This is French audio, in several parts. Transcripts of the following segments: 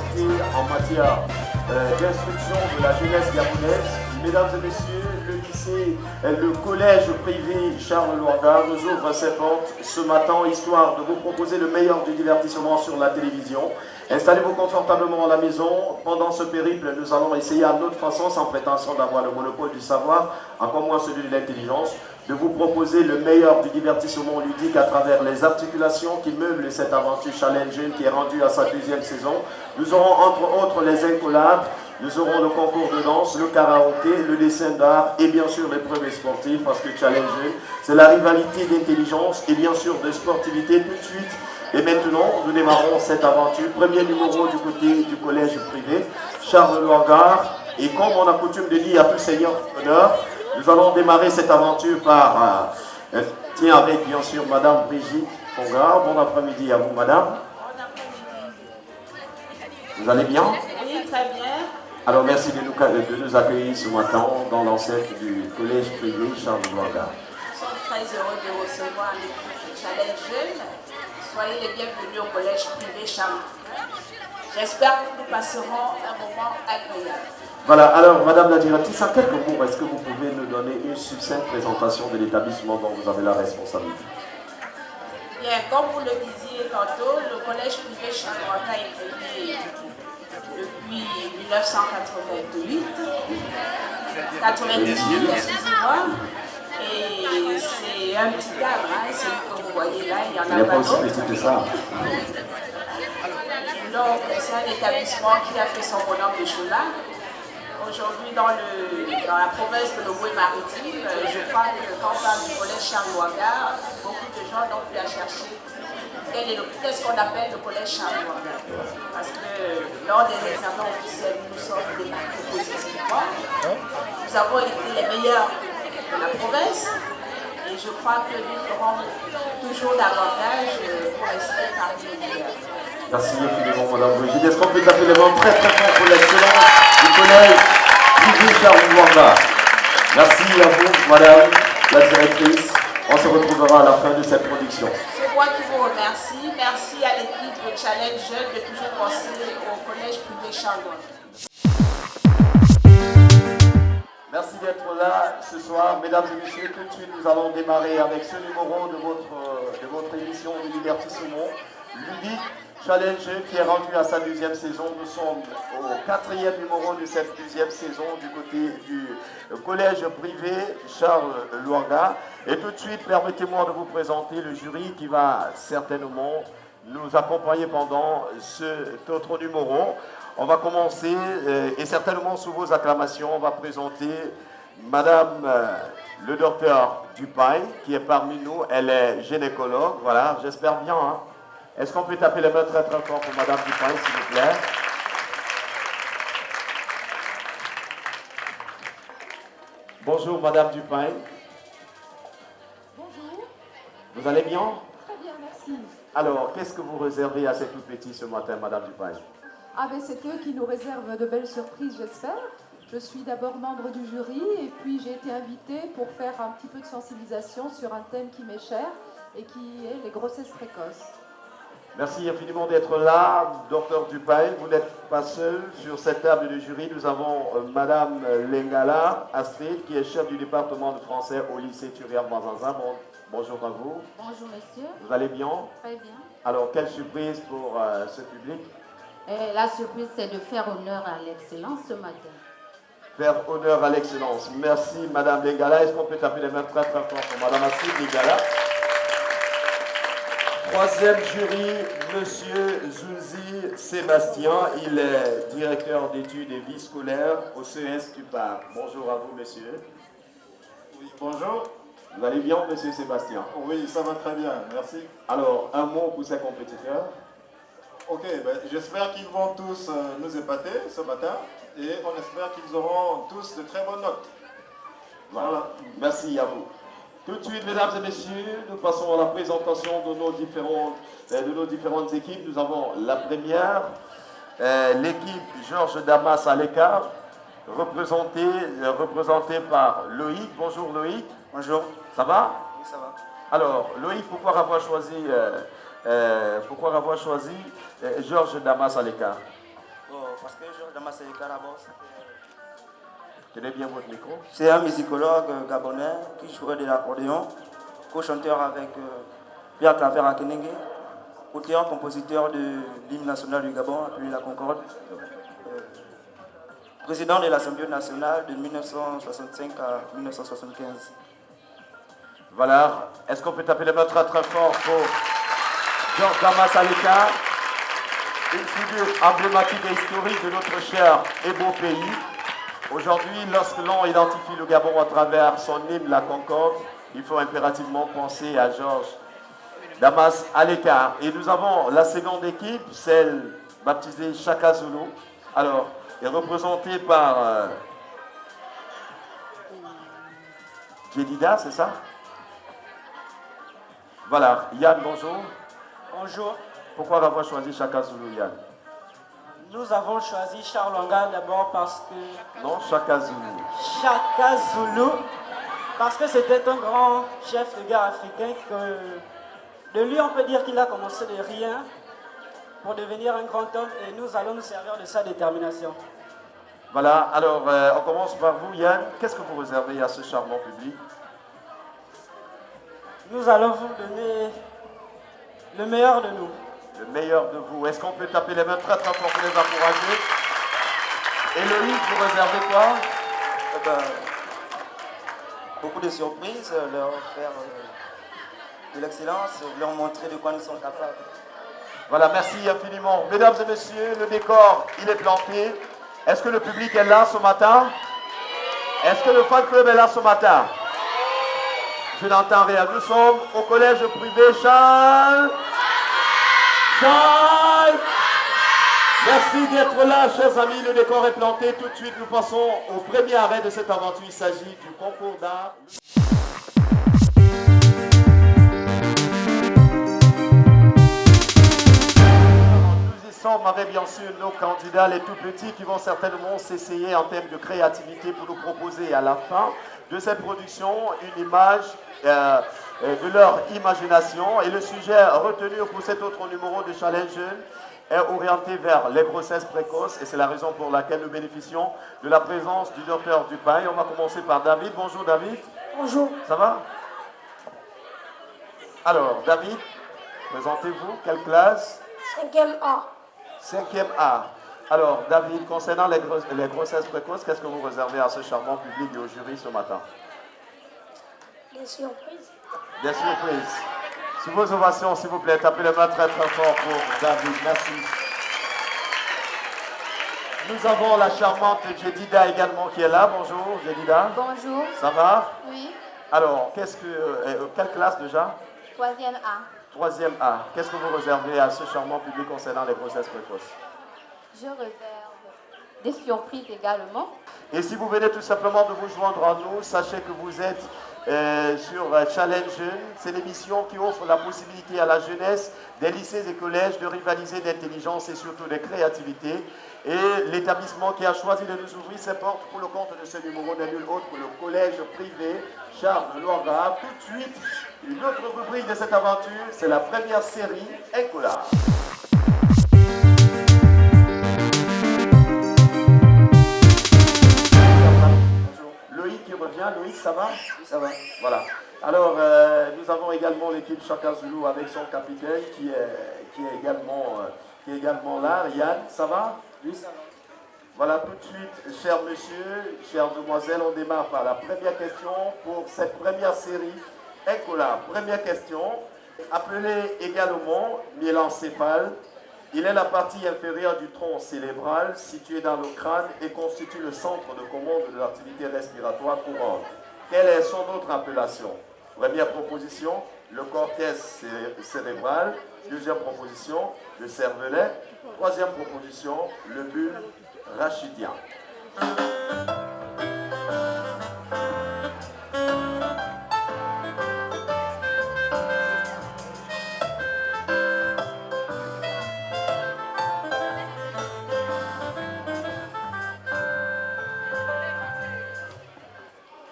capacité en matière d'instruction de la jeunesse gabonaise. Mesdames et messieurs, le lycée, le collège privé Charles Lwanga nous ouvre ses portes ce matin, histoire de vous proposer le meilleur du divertissement sur la télévision. Installez-vous confortablement à la maison. Pendant ce périple, nous allons essayer à notre façon, sans prétention d'avoir le monopole du savoir, encore moins celui de l'intelligence, de vous proposer le meilleur du divertissement ludique à travers les articulations qui meublent cette aventure Challenge qui est rendue à sa deuxième saison. Nous aurons entre autres les incollables, nous aurons le concours de danse, le karaoké, le dessin d'art et bien sûr l'épreuve sportive parce que Challenge, c'est la rivalité d'intelligence et bien sûr de sportivité tout de suite. Et maintenant, nous démarrons cette aventure. Premier numéro du côté du collège privé, Charles Lwanga. Et comme on a coutume de dire à tout seigneur honneur, nous allons démarrer cette aventure par, tiens, avec bien sûr Madame Brigitte Fonga. Bon après-midi à vous, Madame. Bon après-midi. Vous allez bien? Oui, très bien. Alors, merci de nous accueillir ce matin dans l'enceinte du collège privé Charles Lwanga. Nous sommes très heureux de recevoir l'équipe Challenge Jeune. Soyez les bienvenus au collège privé Charles. J'espère que nous passerons un moment agréable. Voilà, alors Madame la directrice, en quelques mots, est-ce que vous pouvez nous donner une succincte présentation de l'établissement dont vous avez la responsabilité? Bien, comme vous le disiez tantôt, le collège privé Charles Lwanga est créé depuis 1988, 98, excusez-moi. Et c'est un petit cadre, hein, celui que vous voyez là, il y en a pas d'autres. C'est ça. Donc, c'est un établissement qui a fait son bonhomme de chemin. Aujourd'hui, dans la province de l'Ogooué-Maritime, je crois que quand on parle du collège Charles Lwanga, beaucoup de gens n'ont plus à chercher qu'est-ce qu'on appelle le collège Charles Lwanga. Parce que lors des examens officiels, nous sommes démarqués positivement. Nous avons été les meilleurs de la province. Et je crois que nous ferons toujours davantage pour rester parmi les meilleurs. Merci infiniment, Madame Brigitte. Est-ce qu'on peut taper les mains très très fort pour l'excellence du collège privé Charles Lwanga? Merci à vous, Madame la directrice. On se retrouvera à la fin de cette production. C'est moi qui vous remercie. Merci à l'équipe de Challenge Jeune de toujours penser au collège privé Charles Lwanga. Merci d'être là ce soir. Mesdames et messieurs, tout de suite, nous allons démarrer avec ce numéro de votre émission de divertissement ludique. Challenge qui est rendu à sa deuxième saison. Nous sommes au quatrième numéro de cette deuxième saison du côté du collège privé Charles Lwanga. Et tout de suite, permettez-moi de vous présenter le jury qui va certainement nous accompagner pendant cet autre numéro. On va commencer et certainement sous vos acclamations, on va présenter Madame le docteur Dupain qui est parmi nous. Elle est gynécologue, voilà, j'espère bien. Hein. Est-ce qu'on peut taper les mains très très fort pour Madame Dupain, s'il vous plaît? Bonjour Madame Dupain. Bonjour. Vous allez bien? Très bien, merci. Alors, qu'est-ce que vous réservez à ces tout petits ce matin, Madame Dupain? Ah ben c'est eux qui nous réservent de belles surprises, j'espère. Je suis d'abord membre du jury et puis j'ai été invitée pour faire un petit peu de sensibilisation sur un thème qui m'est cher et qui est les grossesses précoces. Merci infiniment d'être là, docteur Dupain. Vous n'êtes pas seul sur cette table de jury. Nous avons Madame Lengala Astrid, qui est chef du département de français au lycée Thuriam Banzanza. Bonjour à vous. Bonjour monsieur. Vous allez bien? Très bien. Alors, quelle surprise pour ce public? La surprise, c'est de faire honneur à l'excellence ce matin. Faire honneur à l'excellence. Merci Madame Lengala. Est-ce qu'on peut taper les mains très très fort pour Madame Astrid Lengala? Troisième jury, Monsieur Zunzi Sébastien. Il est directeur d'études et vie scolaire au CES Tupar. Bonjour à vous, monsieur. Oui, bonjour. Vous allez bien, monsieur Sébastien? Oui, ça va très bien, merci. Alors, un mot pour ces compétiteurs. Ok, ben, j'espère qu'ils vont tous nous épater ce matin et on espère qu'ils auront tous de très bonnes notes. Voilà. Merci à vous. Tout de suite, mesdames et messieurs, nous passons à la présentation de nos différentes équipes. Nous avons la première, l'équipe Georges Damas à l'écart, représentée par Loïc. Bonjour Loïc. Bonjour. Ça va? Oui, ça va. Alors, Loïc, pourquoi avoir choisi Georges Damas à l'écart? Parce que Georges Damas Aleka d'abord, Tenez bien votre micro. c'est un musicologue gabonais qui jouait de l'accordéon, co-chanteur avec Pierre Claver Akenenge, auteur-compositeur de l'hymne national du Gabon, appelé La Concorde, président de l'Assemblée nationale de 1965 à 1975. Voilà. Est-ce qu'on peut taper les mains très très fort pour Georges Damas Aleka, une figure emblématique et historique de notre cher et beau pays. Aujourd'hui, lorsque l'on identifie le Gabon à travers son hymne La Concorde, il faut impérativement penser à Georges Damas Aleka. Et nous avons la seconde équipe, celle baptisée Chaka Zulu. Alors, est représentée par Jedida, c'est ça? Voilà. Yann, bonjour. Bonjour. Pourquoi avoir choisi Chaka Zulu, Yann? Nous avons choisi Charles Wanga d'abord parce que... Non, Chaka Zulu. Chaka Zulu, parce que c'était un grand chef de guerre africain que... De lui, on peut dire qu'il a commencé de rien pour devenir un grand homme et nous allons nous servir de sa détermination. Voilà, alors on commence par vous, Yann. Qu'est-ce que vous réservez à ce charmant public? Nous allons vous donner le meilleur de nous. Le meilleur de vous. Est-ce qu'on peut taper les mains très très fort pour les encourager? Et Loïc, vous réservez quoi? Beaucoup de surprises, leur faire de l'excellence, leur montrer de quoi nous sommes capables. Voilà, merci infiniment. Mesdames et messieurs, le décor, il est planté. Est-ce que le public est là ce matin? Est-ce que le fan club est là ce matin? Je n'entends rien. Nous sommes au collège privé Charles. Charles. Merci d'être là, chers amis. Le décor est planté. Tout de suite, nous passons au premier arrêt de cette aventure. Il s'agit du concours d'art. Nous y sommes avec bien sûr nos candidats, les tout petits, qui vont certainement s'essayer en termes de créativité pour nous proposer à la fin de cette production une image de leur imagination. Et le sujet retenu pour cet autre numéro de Challenge Jeune est orienté vers les grossesses précoces et c'est la raison pour laquelle nous bénéficions de la présence du docteur Dupaille. On va commencer par David. Bonjour David. Bonjour. Ça va? Alors David, présentez-vous. Quelle classe? 5e A. 5e A. Alors David, concernant les grossesses précoces, qu'est-ce que vous réservez à ce charmant public et au jury ce matin? Des surprises. Des surprises. Sous vos ovations, s'il vous plaît, tapez les mains très très fort pour David. Merci. Nous avons la charmante Jedida également qui est là. Bonjour Jedida. Bonjour. Ça va? Oui. Alors, quelle classe déjà? 3e A. 3e A. Qu'est-ce que vous réservez à ce charmant public concernant les grossesses précoces? Je réserve des surprises également. Et si vous venez tout simplement de vous joindre à nous, sachez que vous êtes sur Challenge Jeune. C'est l'émission qui offre la possibilité à la jeunesse des lycées et collèges de rivaliser d'intelligence et surtout de créativité. Et l'établissement qui a choisi de nous ouvrir ses portes pour le compte de ce numéro n'est nul autre que le collège privé Charles Loiga. Tout de suite, une autre rubrique de cette aventure, c'est la première série Incolore. Loïc qui revient. Loïc, ça va? Oui, ça va. Voilà. Alors, nous avons également l'équipe Chaka Zulu avec son capitaine qui est également là. Yann, ça va? Oui, ça va. Voilà, tout de suite, chers messieurs, chères demoiselles, on démarre par la première question pour cette première série Incolore. Première question, appelée également myélencéphale. Il est la partie inférieure du tronc cérébral située dans le crâne et constitue le centre de commande de l'activité respiratoire courante. Quelle est son autre appellation? Première proposition, le cortex cérébral. Deuxième proposition, le cervelet. Troisième proposition, le bulbe rachidien.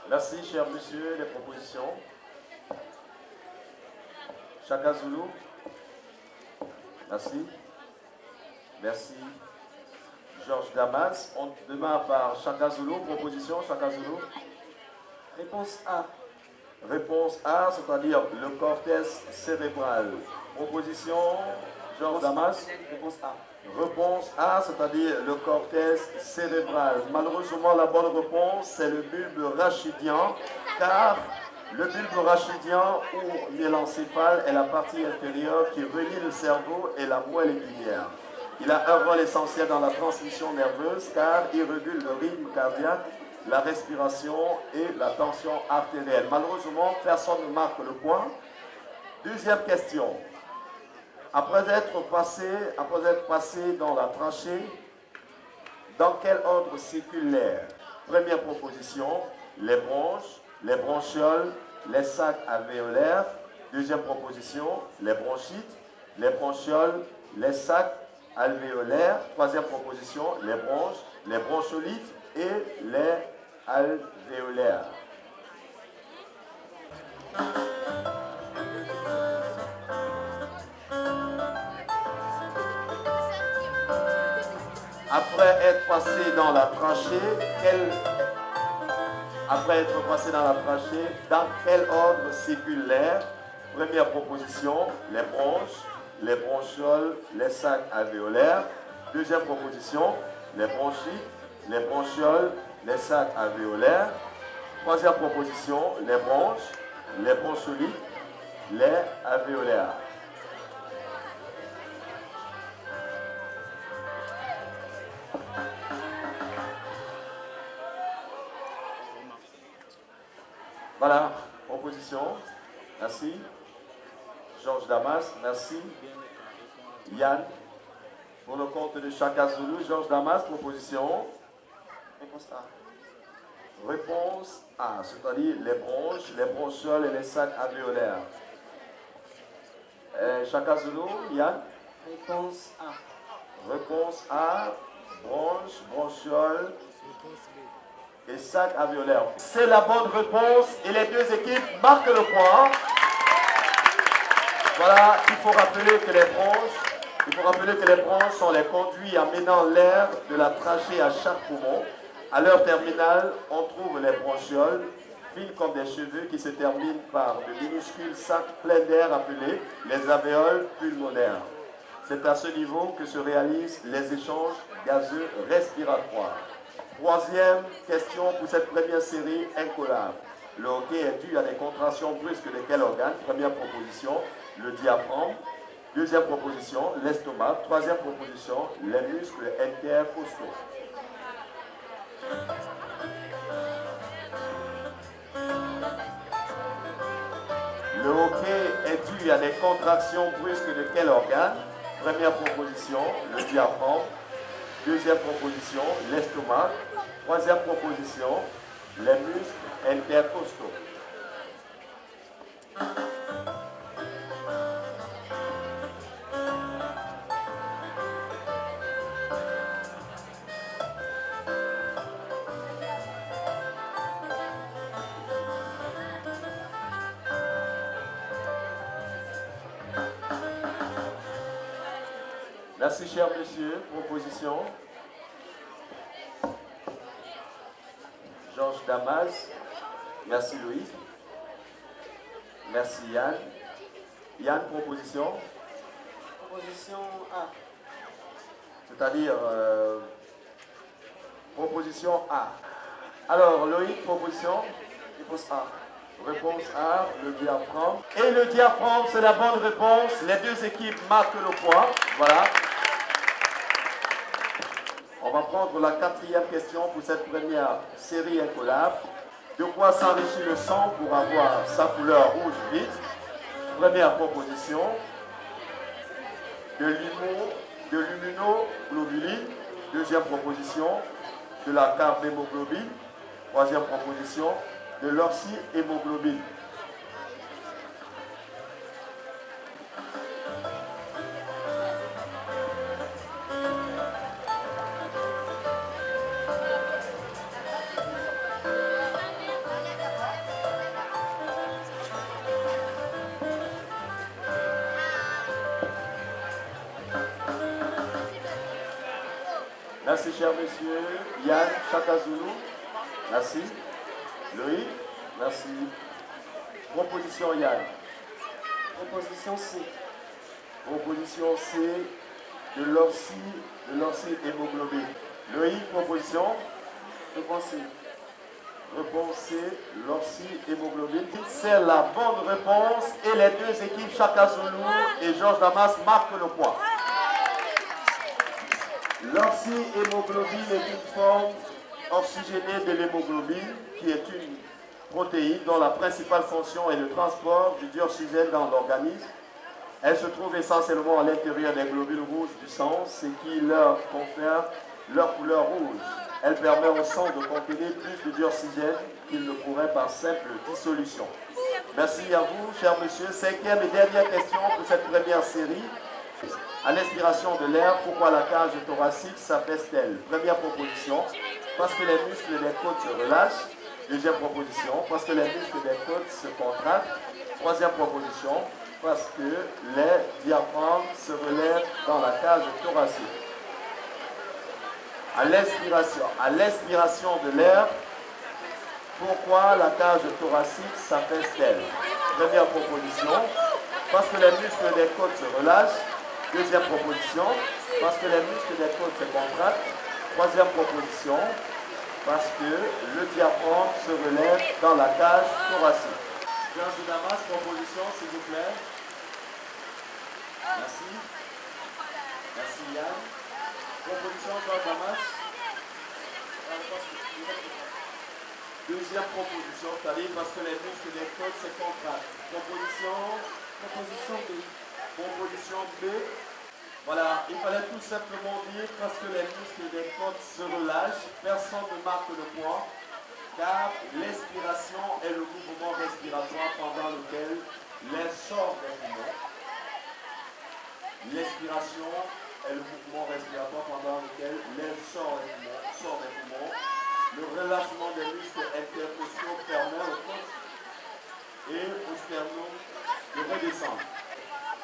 Merci, cher monsieur, les propositions. Chaka Zulu. Merci. Merci. Georges Damas. On démarre par Chaka Zulu. Proposition, Chaka Zulu. Réponse A. Réponse A, c'est-à-dire le cortex cérébral. Proposition, Georges Damas. Réponse A. Réponse A, c'est-à-dire le cortex cérébral. Malheureusement, la bonne réponse, c'est le bulbe rachidien, car le bulbe rachidien ou myélencéphale est la partie inférieure qui relie le cerveau et la moelle épinière. Il a un rôle essentiel dans la transmission nerveuse car il régule le rythme cardiaque, la respiration et la tension artérielle. Malheureusement, personne ne marque le point. Deuxième question. Après être passé dans la trachée, dans quel ordre circule l'air? Première proposition, les bronches, les bronchioles, les sacs alvéolaires. Deuxième proposition, les bronchites, les bronchioles, les sacs alvéolaires. Troisième proposition, les bronches, les broncholites et les alvéolaires. Après être passé dans la trachée, dans quel ordre circule l'air? Première proposition, les bronches, les bronchioles, les sacs alvéolaires. Deuxième proposition, les bronchites, les bronchioles, les sacs alvéolaires. Troisième proposition, les bronches, les broncholites, les alvéolaires. Voilà, proposition. Merci. Georges Damas, merci. Yann, pour le compte de Chaka Zulu, Georges Damas, proposition. Réponse A. Réponse A, c'est-à-dire les bronches, les bronchioles et les sacs alvéolaires. Chaka Zulu, Yann. Réponse A. Réponse A, bronches, bronchioles et sacs alvéolaires. C'est la bonne réponse et les deux équipes marquent le point. Voilà, il faut rappeler que les bronches sont les conduits amenant l'air de la trachée à chaque poumon. À leur terminale, on trouve les bronchioles, fines comme des cheveux qui se terminent par de minuscules sacs pleins d'air appelés les alvéoles pulmonaires. C'est à ce niveau que se réalisent les échanges gazeux respiratoires. Troisième question pour cette première série incollable. Le hoquet est dû à des contractions brusques de quel organe? Première proposition, le diaphragme. Deuxième proposition, l'estomac. Troisième proposition, les muscles intercostaux. Le hoquet est dû à des contractions brusques de quel organe? Première proposition, le diaphragme. Deuxième proposition, l'estomac. Troisième proposition, les muscles intercostaux. Merci, cher monsieur. Proposition. Georges Damas. Merci, Louis. Merci, Yann. Yann, proposition. Proposition A. C'est-à-dire proposition A. Alors, Loïc, proposition. Réponse A. Réponse A, le diaphragme. Et le diaphragme, c'est la bonne réponse. Les deux équipes marquent le point. Voilà. On va prendre la quatrième question pour cette première série incollable. De quoi s'enrichit le sang pour avoir sa couleur rouge vite? Première proposition. De l'immunoglobuline. Deuxième proposition. De la carbhémoglobine. Troisième proposition. De l'oxyhémoglobine. Merci, cher monsieur. Yann Chakazulu. Merci. Loïc. Merci. Proposition Yann. Proposition C. Proposition C de l'orsi hémoglobine. Loïc, proposition. Réponse C. Réponse C, l'orsi hémoglobine. C'est la bonne réponse et les deux équipes Chakazulu et Georges Damas marquent le point. L'orsi hémoglobine est une forme oxygénée de l'hémoglobine qui est une protéine dont la principale fonction est le transport du dioxygène dans l'organisme. Elle se trouve essentiellement à l'intérieur des globules rouges du sang, ce qui leur confère leur couleur rouge. Elle permet au sang de contenir plus de dioxygène qu'il ne pourrait par simple dissolution. Merci à vous, cher monsieur. Cinquième et dernière question pour cette première série. À l'expiration de l'air, pourquoi la cage thoracique s'affaisse-t-elle? Première proposition, parce que les muscles des côtes se relâchent. Deuxième proposition, parce que les muscles des côtes se contractent. Troisième proposition, parce que les diaphragmes se relèvent dans la cage thoracique. À l'expiration de l'air, pourquoi la cage thoracique s'affaisse-t-elle? Première proposition, parce que les muscles des côtes se relâchent. Deuxième proposition, parce que les muscles des côtes se contractent. Troisième proposition, parce que le diaphragme se relève dans la cage thoracique. Georges Damas, proposition, s'il vous plaît. Merci. Merci Yann. Proposition, Georges Damas. Deuxième proposition, c'est-à-dire parce que les muscles des côtes se contractent. Proposition B. Proposition B. Voilà, il fallait tout simplement dire parce que les muscles des côtes se relâchent, personne ne marque le point, car l'expiration est le mouvement respiratoire pendant lequel l'air sort des poumons. L'expiration est le mouvement respiratoire pendant lequel l'air sort des poumons. Le relâchement des muscles intercostaux permet aux côtes et au sternum de redescendre.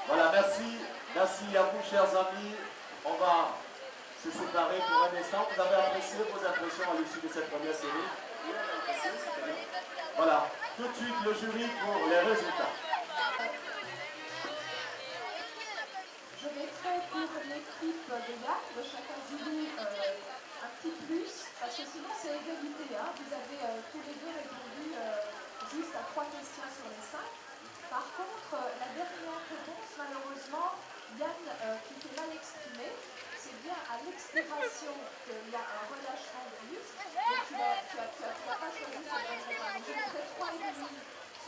Voilà, merci. Merci à vous, chers amis. On va se séparer pour un instant. Vous avez apprécié vos impressions à l'issue de cette première série? Oui, on a apprécié, c'était bien. Voilà, tout de suite le jury pour les résultats. Je mettrai pour l'équipe de Yann, de Chakazulu, un petit plus, parce que sinon c'est égalité. Hein. Vous avez tous les deux répondu juste à 3 questions sur les 5. Par contre, la dernière réponse, malheureusement, Yann, qui était mal exprimé, c'est bien à l'expiration qu'il y a un relâchement de muscles, mais tu n'as pas choisi cette bonne réponse. Donc je mettrai 3,5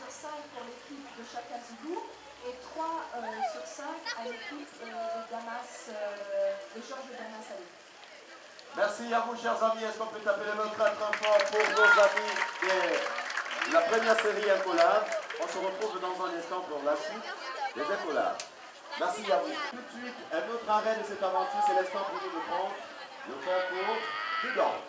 sur 5 pour l'équipe de Chakazulu et 3 sur 5 à l'équipe de Georges Damas. Merci à vous, chers amis. Est-ce qu'on peut taper les mains très très fort pour nos amis de la première série Incolab? On se retrouve dans un instant pour la suite des Incolab. Merci à vous. Tout de suite, un autre arrêt de cette aventure, c'est l'instant pour nous de prendre le concours de danse.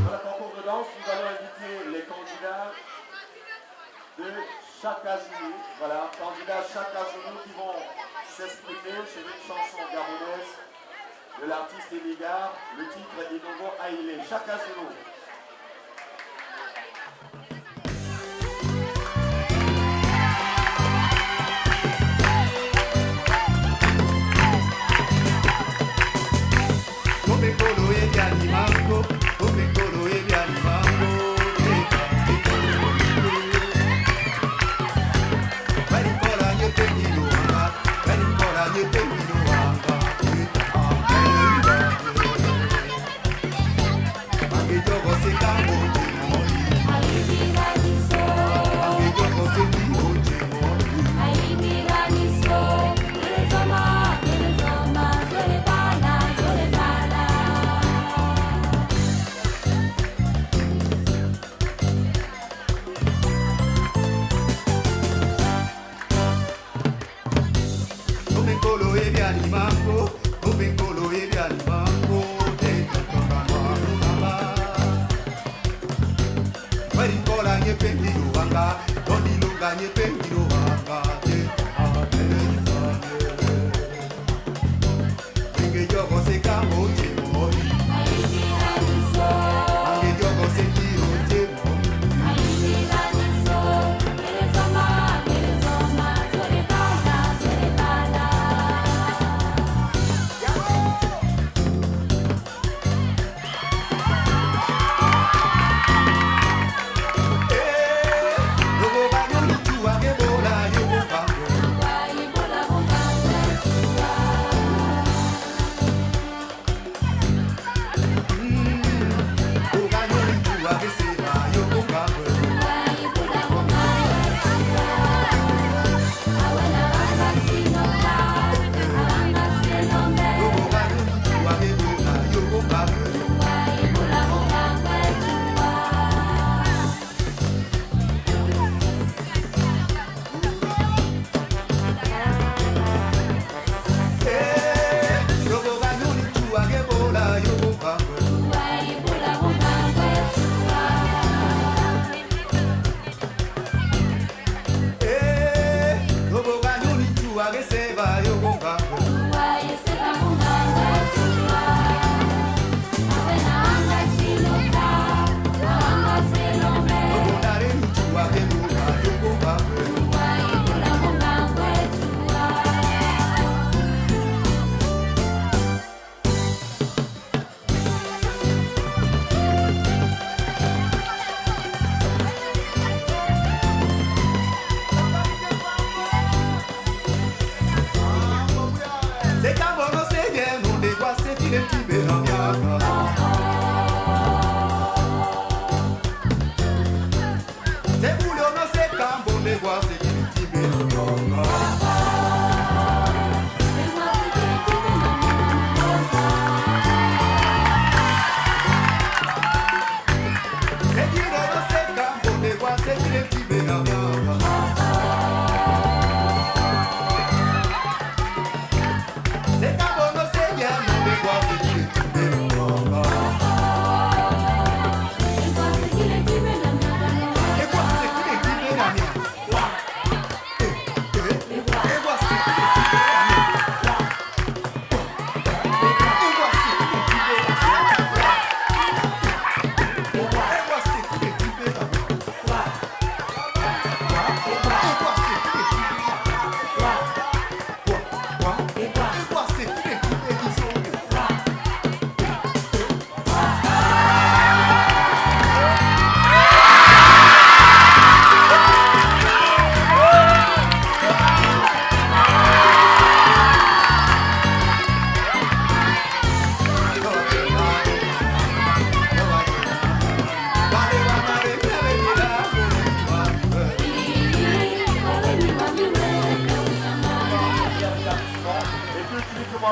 Dans le concours de danse, nous allons inviter les candidats de Chakazulu. Voilà, candidats Chakazulu qui vont s'exprimer sur une chanson gabonaise de l'artiste Eligar. Le titre est Inogo Aïlé. Chakazulu. Pengiro wanga, Tony Luganye Pengiro wanga.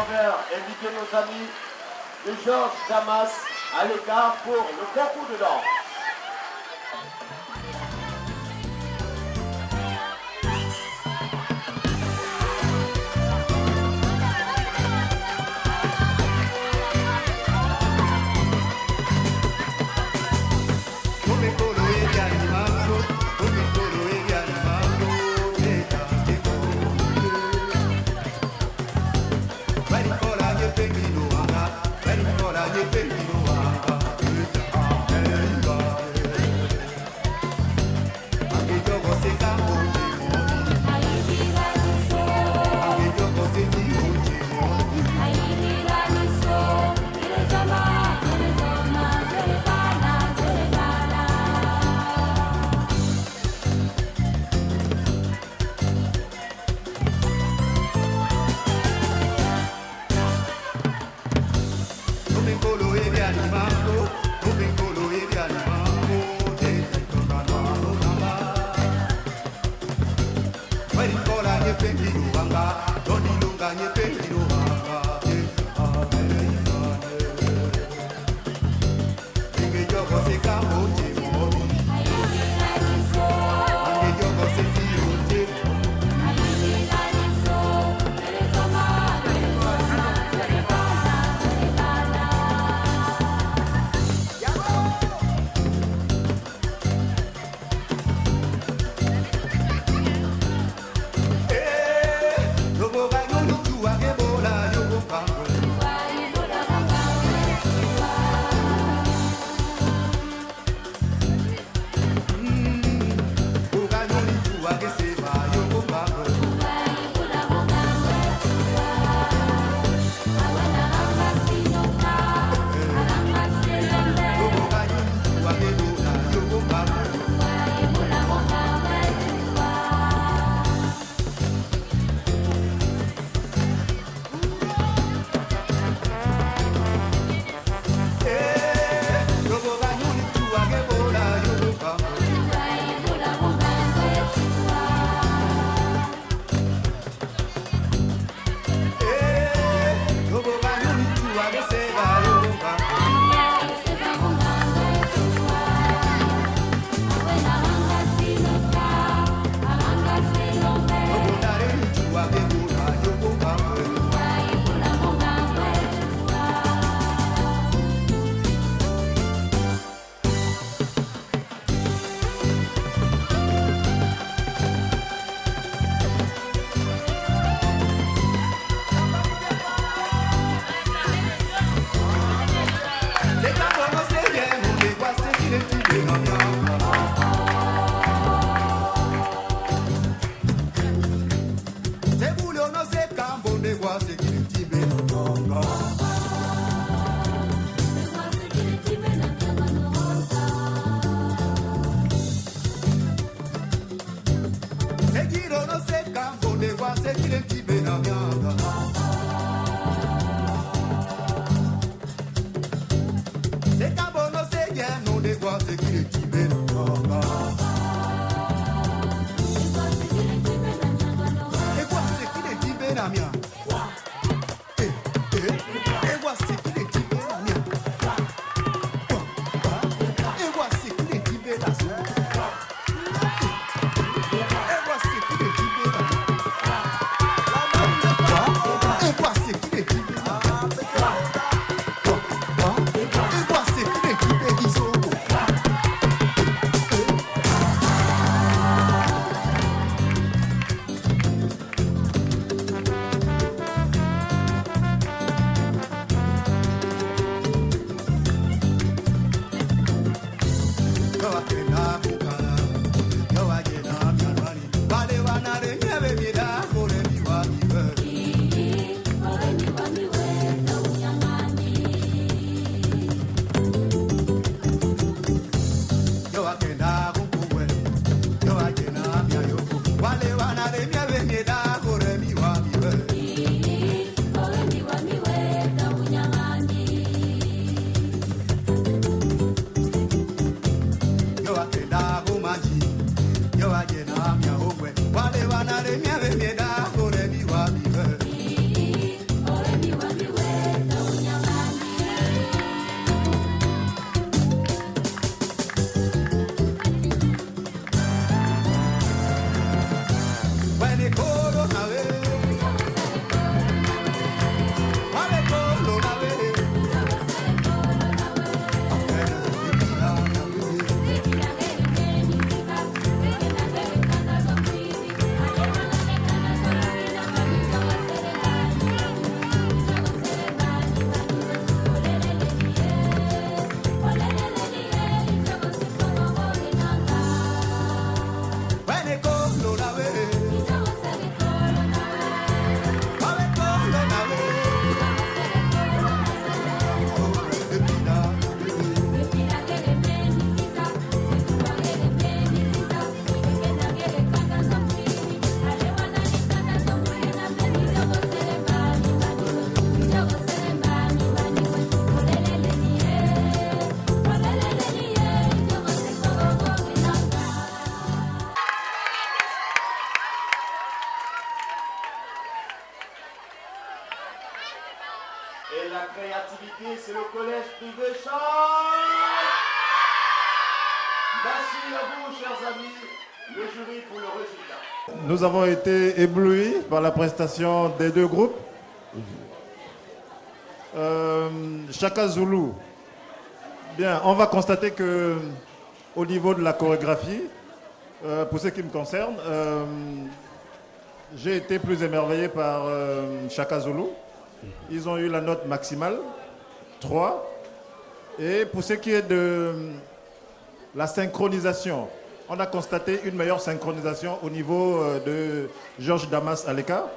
l'envers, inviter nos amis de Georges Damas à l'écart pour le concours de danse. Et la créativité, c'est le collège privé Charles. Merci à vous, chers amis, le jury pour le résultat. Nous avons été éblouis par la prestation des deux groupes. Chaka Zulu. Bien, on va constater que au niveau de la chorégraphie, pour ce qui me concerne, j'ai été plus émerveillé par Chaka Zulu. Ils ont eu la note maximale, 3. Et pour ce qui est de la synchronisation, on a constaté une meilleure synchronisation au niveau de Georges Damas Aleka.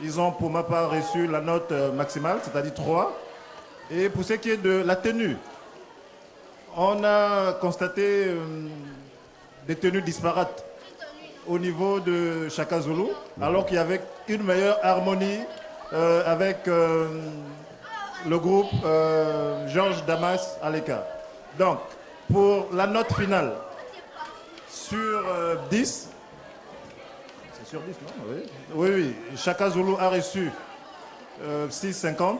Ils ont pour ma part reçu la note maximale, c'est-à-dire 3. Et pour ce qui est de la tenue, on a constaté des tenues disparates au niveau de Chaka Zulu, alors qu'il y avait une meilleure harmonie avec le groupe Georges Damas Aleka. Donc, pour la note finale, sur 10, c'est sur 10, non? Oui, Chaka Zulu a reçu 6,50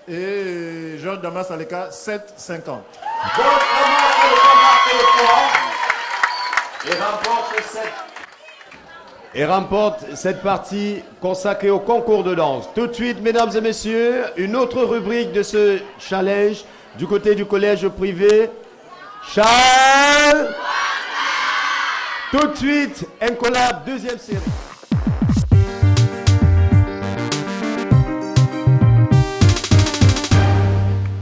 et Georges Damas Aleka 7,50. Donc, Damas Aleka marque le point et remporte cette partie consacrée au concours de danse. Tout de suite, mesdames et messieurs, une autre rubrique de ce challenge du côté du collège privé Charles. Tout de suite, un collab, deuxième série.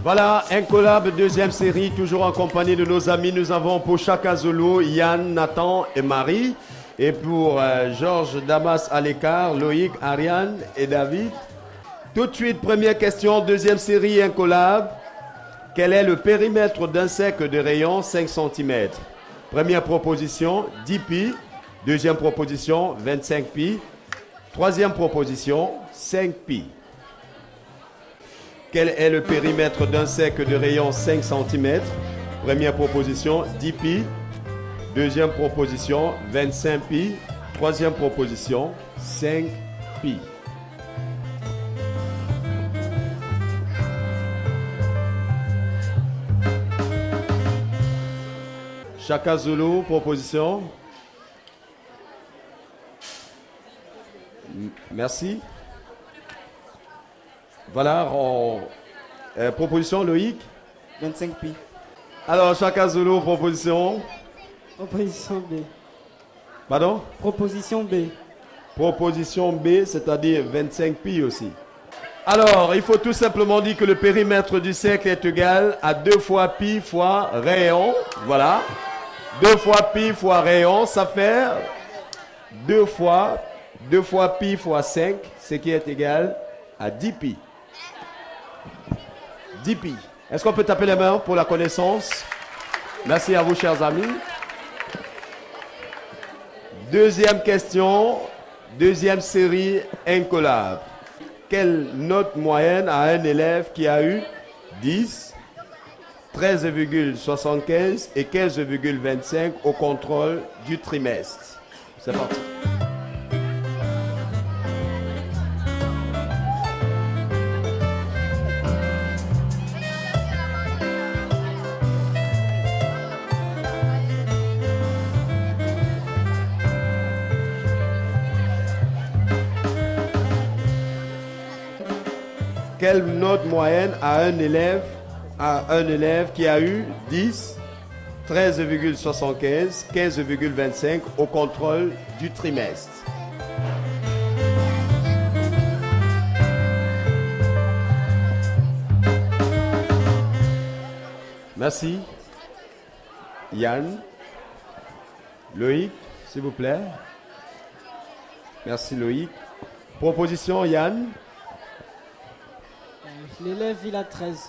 Voilà, un collab, deuxième série, toujours en compagnie de nos amis. Nous avons pour Chaka Zulu, Yann, Nathan et Marie. Et pour Georges Damas Aleka, Loïc, Ariane et David. Tout de suite, première question, deuxième série, un collab. Quel est le périmètre d'un cercle de rayon 5 cm? Première proposition, 10 pi. Deuxième proposition, 25 pi. Troisième proposition, 5 pi. Quel est le périmètre d'un cercle de rayon 5 cm? Première proposition, 10 pi. Deuxième proposition, 25 pi. Troisième proposition, 5 pi. Chaka Zulu, proposition. Merci. Voilà, proposition Loïc. 25 pi. Alors, Chaka Zulu, proposition. Proposition B. Pardon? Proposition B. Proposition B, c'est-à-dire 25 pi aussi. Alors, il faut tout simplement dire que le périmètre du cercle est égal à 2 fois pi fois rayon. Voilà. 2 fois pi fois rayon, ça fait 2 fois pi fois 5, ce qui est égal à 10 pi. 10 pi. Est-ce qu'on peut taper les mains pour la connaissance? Merci à vous, chers amis. Deuxième question, deuxième série, un collab. Quelle note moyenne a un élève qui a eu 10, 13,75 et 15,25 au contrôle du trimestre? C'est parti. Quelle note moyenne a un élève qui a eu 10, 13,75, 15,25 au contrôle du trimestre? Merci. Yann. Loïc, s'il vous plaît. Merci Loïc. Proposition Yann. L'élève, il a 13.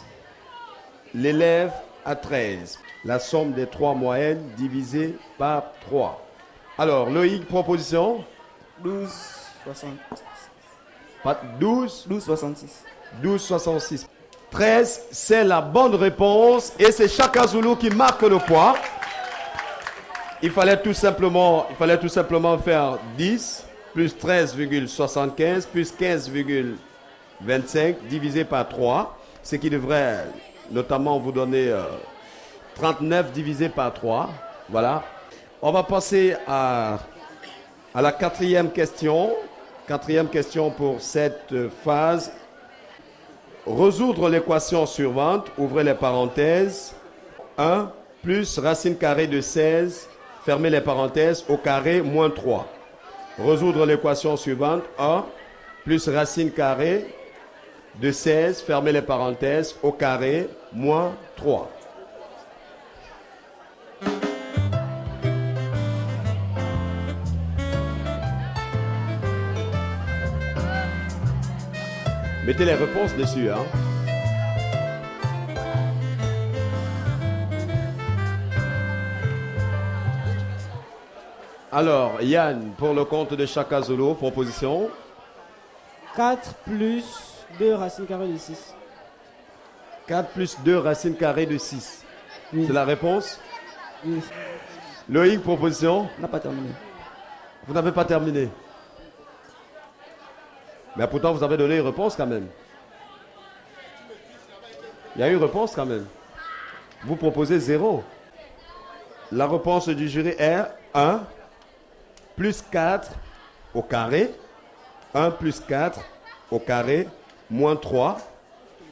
L'élève a 13. La somme des 3 moyennes divisée par 3. Alors, Loïc, proposition 12,66. 12,66. 12,66. 13, c'est la bonne réponse. Et c'est Chaka Zulu qui marque le point. Il fallait tout simplement faire 10 plus 13,75 plus 15,25 divisé par 3. ce qui devrait notamment vous donner 39 divisé par 3. Voilà. On va passer à la quatrième question. Quatrième question pour cette phase. Résoudre l'équation suivante, ouvrez les parenthèses. 1 plus racine carrée de 16, fermez les parenthèses, au carré, moins 3. Résoudre l'équation suivante. 1 plus racine carrée de 16, fermez les parenthèses, au carré, moins 3. Mettez les réponses dessus, hein. Alors, Yann, pour le compte de Chaka Zulu, proposition. 4 plus 2 racine carrée de 6. 4 plus 2 racine carrée de 6. Oui. C'est la réponse? Oui. Loïc, proposition? On n'a pas terminé. Vous n'avez pas terminé. Mais pourtant, vous avez donné une réponse quand même. Il y a eu une réponse quand même. Vous proposez 0. La réponse du jury est 1 plus 4 au carré. 1 plus 4 au carré, moins 3.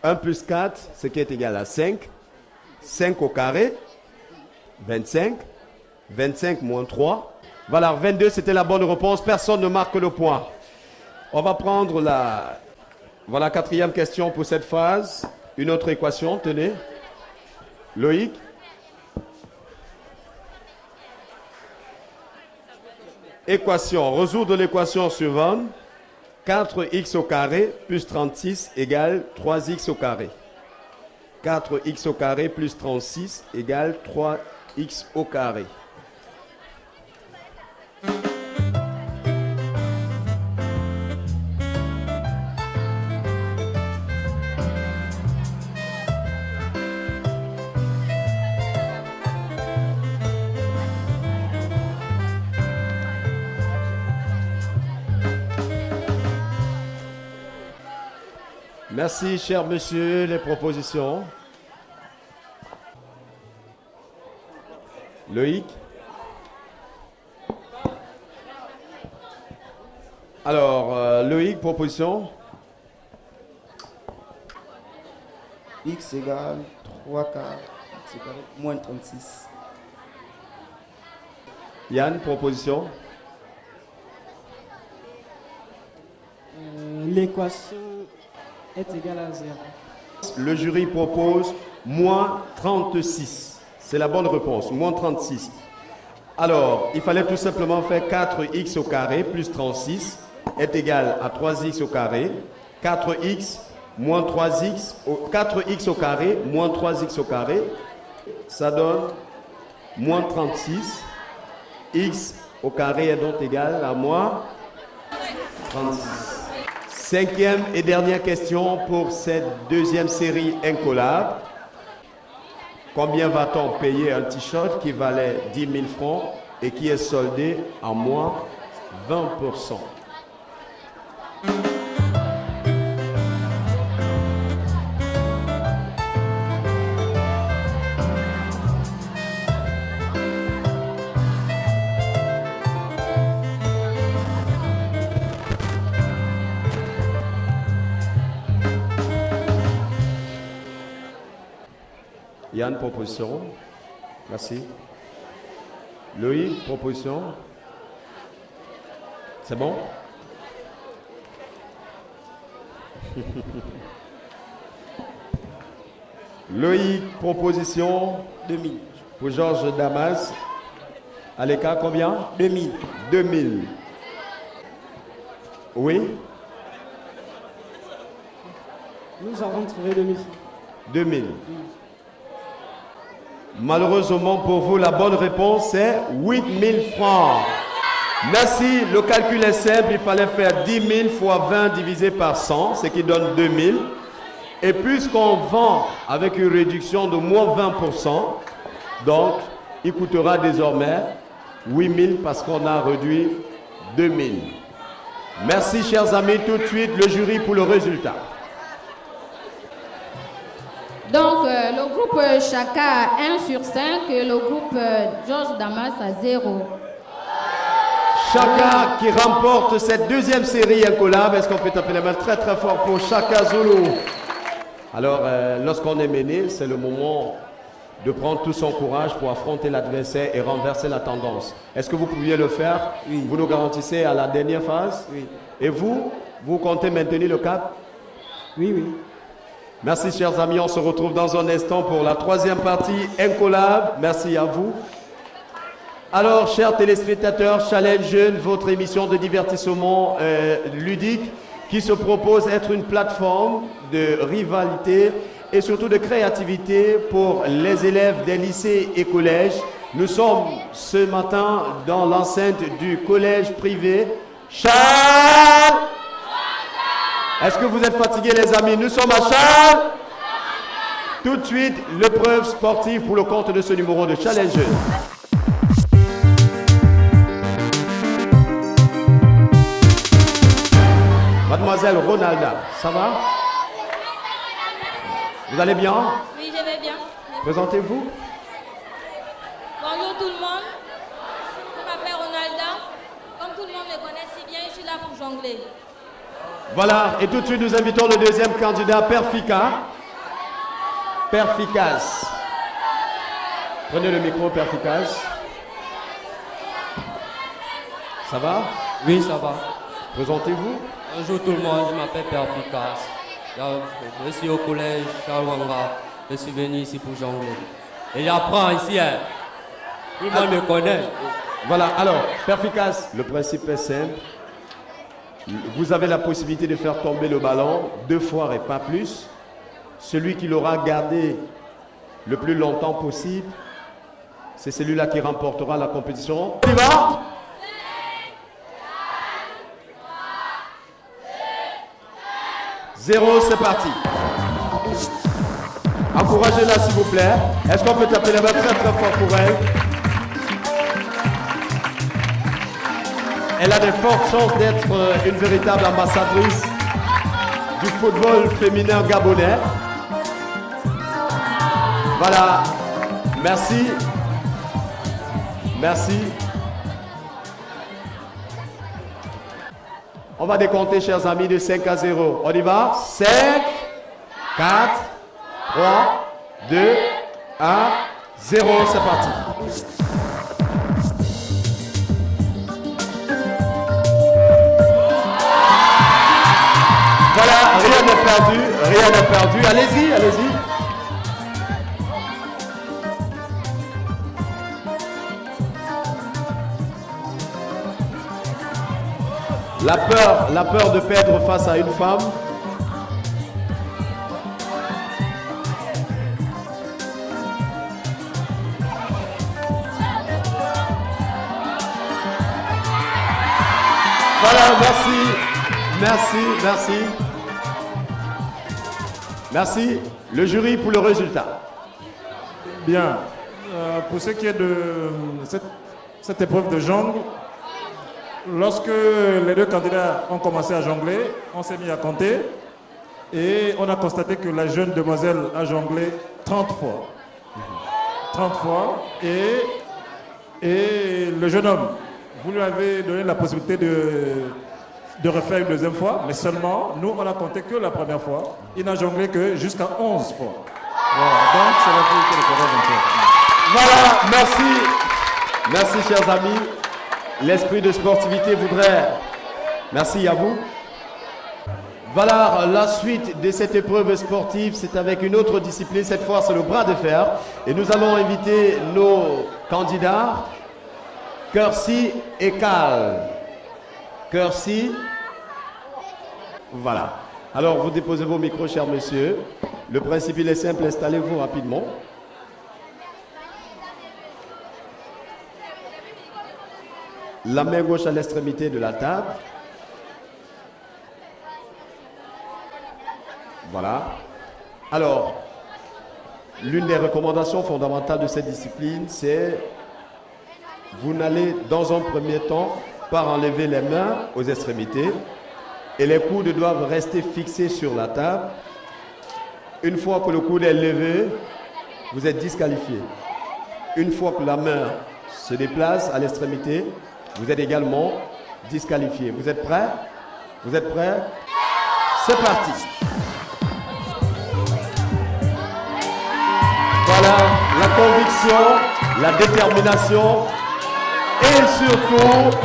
1 plus 4, ce qui est égal à 5. 5 au carré, 25. 25 moins 3. Voilà, 22, c'était la bonne réponse. Personne ne marque le point. On va prendre la quatrième question pour cette phase. Une autre équation, tenez. Loïc. Équation, résoudre l'équation suivante. 4x au carré plus 36 égale 3x au carré. 4x au carré plus 36 égale 3x au carré. Merci, cher monsieur, les propositions. Loïc. Alors, Loïc, proposition. X égale 3 quarts, X égale moins 36. Yann, proposition. L'équation est égale à 0. Le jury propose moins 36. C'est la bonne réponse, moins 36. Alors, il fallait tout simplement faire 4x au carré plus 36 est égal à 3x au carré. 4x moins 3x, 4x au carré moins 3x au carré, ça donne moins 36. X au carré est donc égal à moins 36. Cinquième et dernière question pour cette deuxième série incollable. Combien va-t-on payer un t-shirt qui valait 10 000 francs et qui est soldé à moins 20%? Yann, proposition. Merci. Loïc, proposition. C'est bon? Loïc, proposition. 2000. Pour Georges Damas. À l'écart, combien? 2000. 2000. Oui? Nous avons trouvé 2000 francs. 2000. Malheureusement pour vous, la bonne réponse est 8000 francs. Merci, le calcul est simple, il fallait faire 10 000 fois 20 divisé par 100, ce qui donne 2000. Et puisqu'on vend avec une réduction de moins 20%, donc il coûtera désormais 8000 parce qu'on a réduit 2000. Merci chers amis, tout de suite le jury pour le résultat. groupe Chaka a 1 sur 5 et le groupe Georges Damas a 0. Chaka qui remporte cette deuxième série incollable. Est-ce qu'on peut taper la main très très fort pour Chaka Zulu? Alors, lorsqu'on est mené, c'est le moment de prendre tout son courage pour affronter l'adversaire et renverser la tendance. Est-ce que vous pouviez le faire? Oui. Vous nous garantissez à la dernière phase? Oui. Et vous comptez maintenir le cap? Oui, oui. Merci chers amis, on se retrouve dans un instant pour la troisième partie incollable. Merci à vous. Alors, chers téléspectateurs, Challenge Jeune, votre émission de divertissement ludique qui se propose être une plateforme de rivalité et surtout de créativité pour les élèves des lycées et collèges. Nous sommes ce matin dans l'enceinte du collège privé Charles. Est-ce que vous êtes fatigués les amis? Nous sommes à Charles. Tout de suite, l'épreuve sportive pour le compte de ce numéro de Challenge Jeune. Mademoiselle Ronalda, ça va? Vous allez bien? Oui, je vais bien. Présentez-vous. Bonjour tout le monde. Je m'appelle Ronalda. Comme tout le monde me connaît si bien, je suis là pour jongler. Voilà, et tout de suite nous invitons le deuxième candidat, Perficas. Prenez le micro, Perficas. Ça va? Oui, ça va. Présentez-vous. Bonjour tout le monde, je m'appelle Perficas. Je suis au collège Charles Wanga. Je suis venu ici pour jongler. Et j'apprends ici, hein. Tout le monde me connaît. Voilà, alors, Perficas, le principe est simple. Vous avez la possibilité de faire tomber le ballon 2 fois et pas plus. Celui qui l'aura gardé le plus longtemps possible, c'est celui-là qui remportera la compétition. On y va? Zéro, c'est parti. Encouragez-la s'il vous plaît. Est-ce qu'on peut taper la main très très fort pour elle? Elle a de fortes chances d'être une véritable ambassadrice du football féminin gabonais. Voilà. Merci. Merci. On va décompter, chers amis, de 5 à 0. On y va? 5, 4, 3, 2, 1, 0. C'est parti. Voilà, rien n'est perdu, rien n'est perdu. Allez-y, allez-y. La peur de perdre face à une femme. Voilà, merci. Merci, merci. Merci. Le jury pour le résultat. Bien. Pour ce qui est de cette épreuve de jongle, lorsque les 2 candidats ont commencé à jongler, on s'est mis à compter et on a constaté que la jeune demoiselle a jonglé 30 fois. 30 fois. Et le jeune homme, vous lui avez donné la possibilité de refaire une deuxième fois, mais seulement, nous, on n'a compté que la première fois. Il n'a jonglé que jusqu'à 11 fois. Voilà, donc c'est la fille qui est le Voilà, merci. Merci, chers amis. L'esprit de sportivité voudrait... Merci à vous. Voilà, la suite de cette épreuve sportive, c'est avec une autre discipline. Cette fois, c'est le bras de fer. Et nous allons inviter nos candidats, Kersi et Cal. Kersi. Voilà. Alors, vous déposez vos micros, chers messieurs. Le principe, il est simple. Installez-vous rapidement. La main gauche à l'extrémité de la table. Voilà. Alors, l'une des recommandations fondamentales de cette discipline, c'est vous n'allez dans un premier temps pas enlever les mains aux extrémités et les coudes doivent rester fixés sur la table. Une fois que le coude est levé, vous êtes disqualifié. Une fois que la main se déplace à l'extrémité, vous êtes également disqualifié. Vous êtes prêts? Vous êtes prêts? C'est parti. Voilà la conviction, la détermination et surtout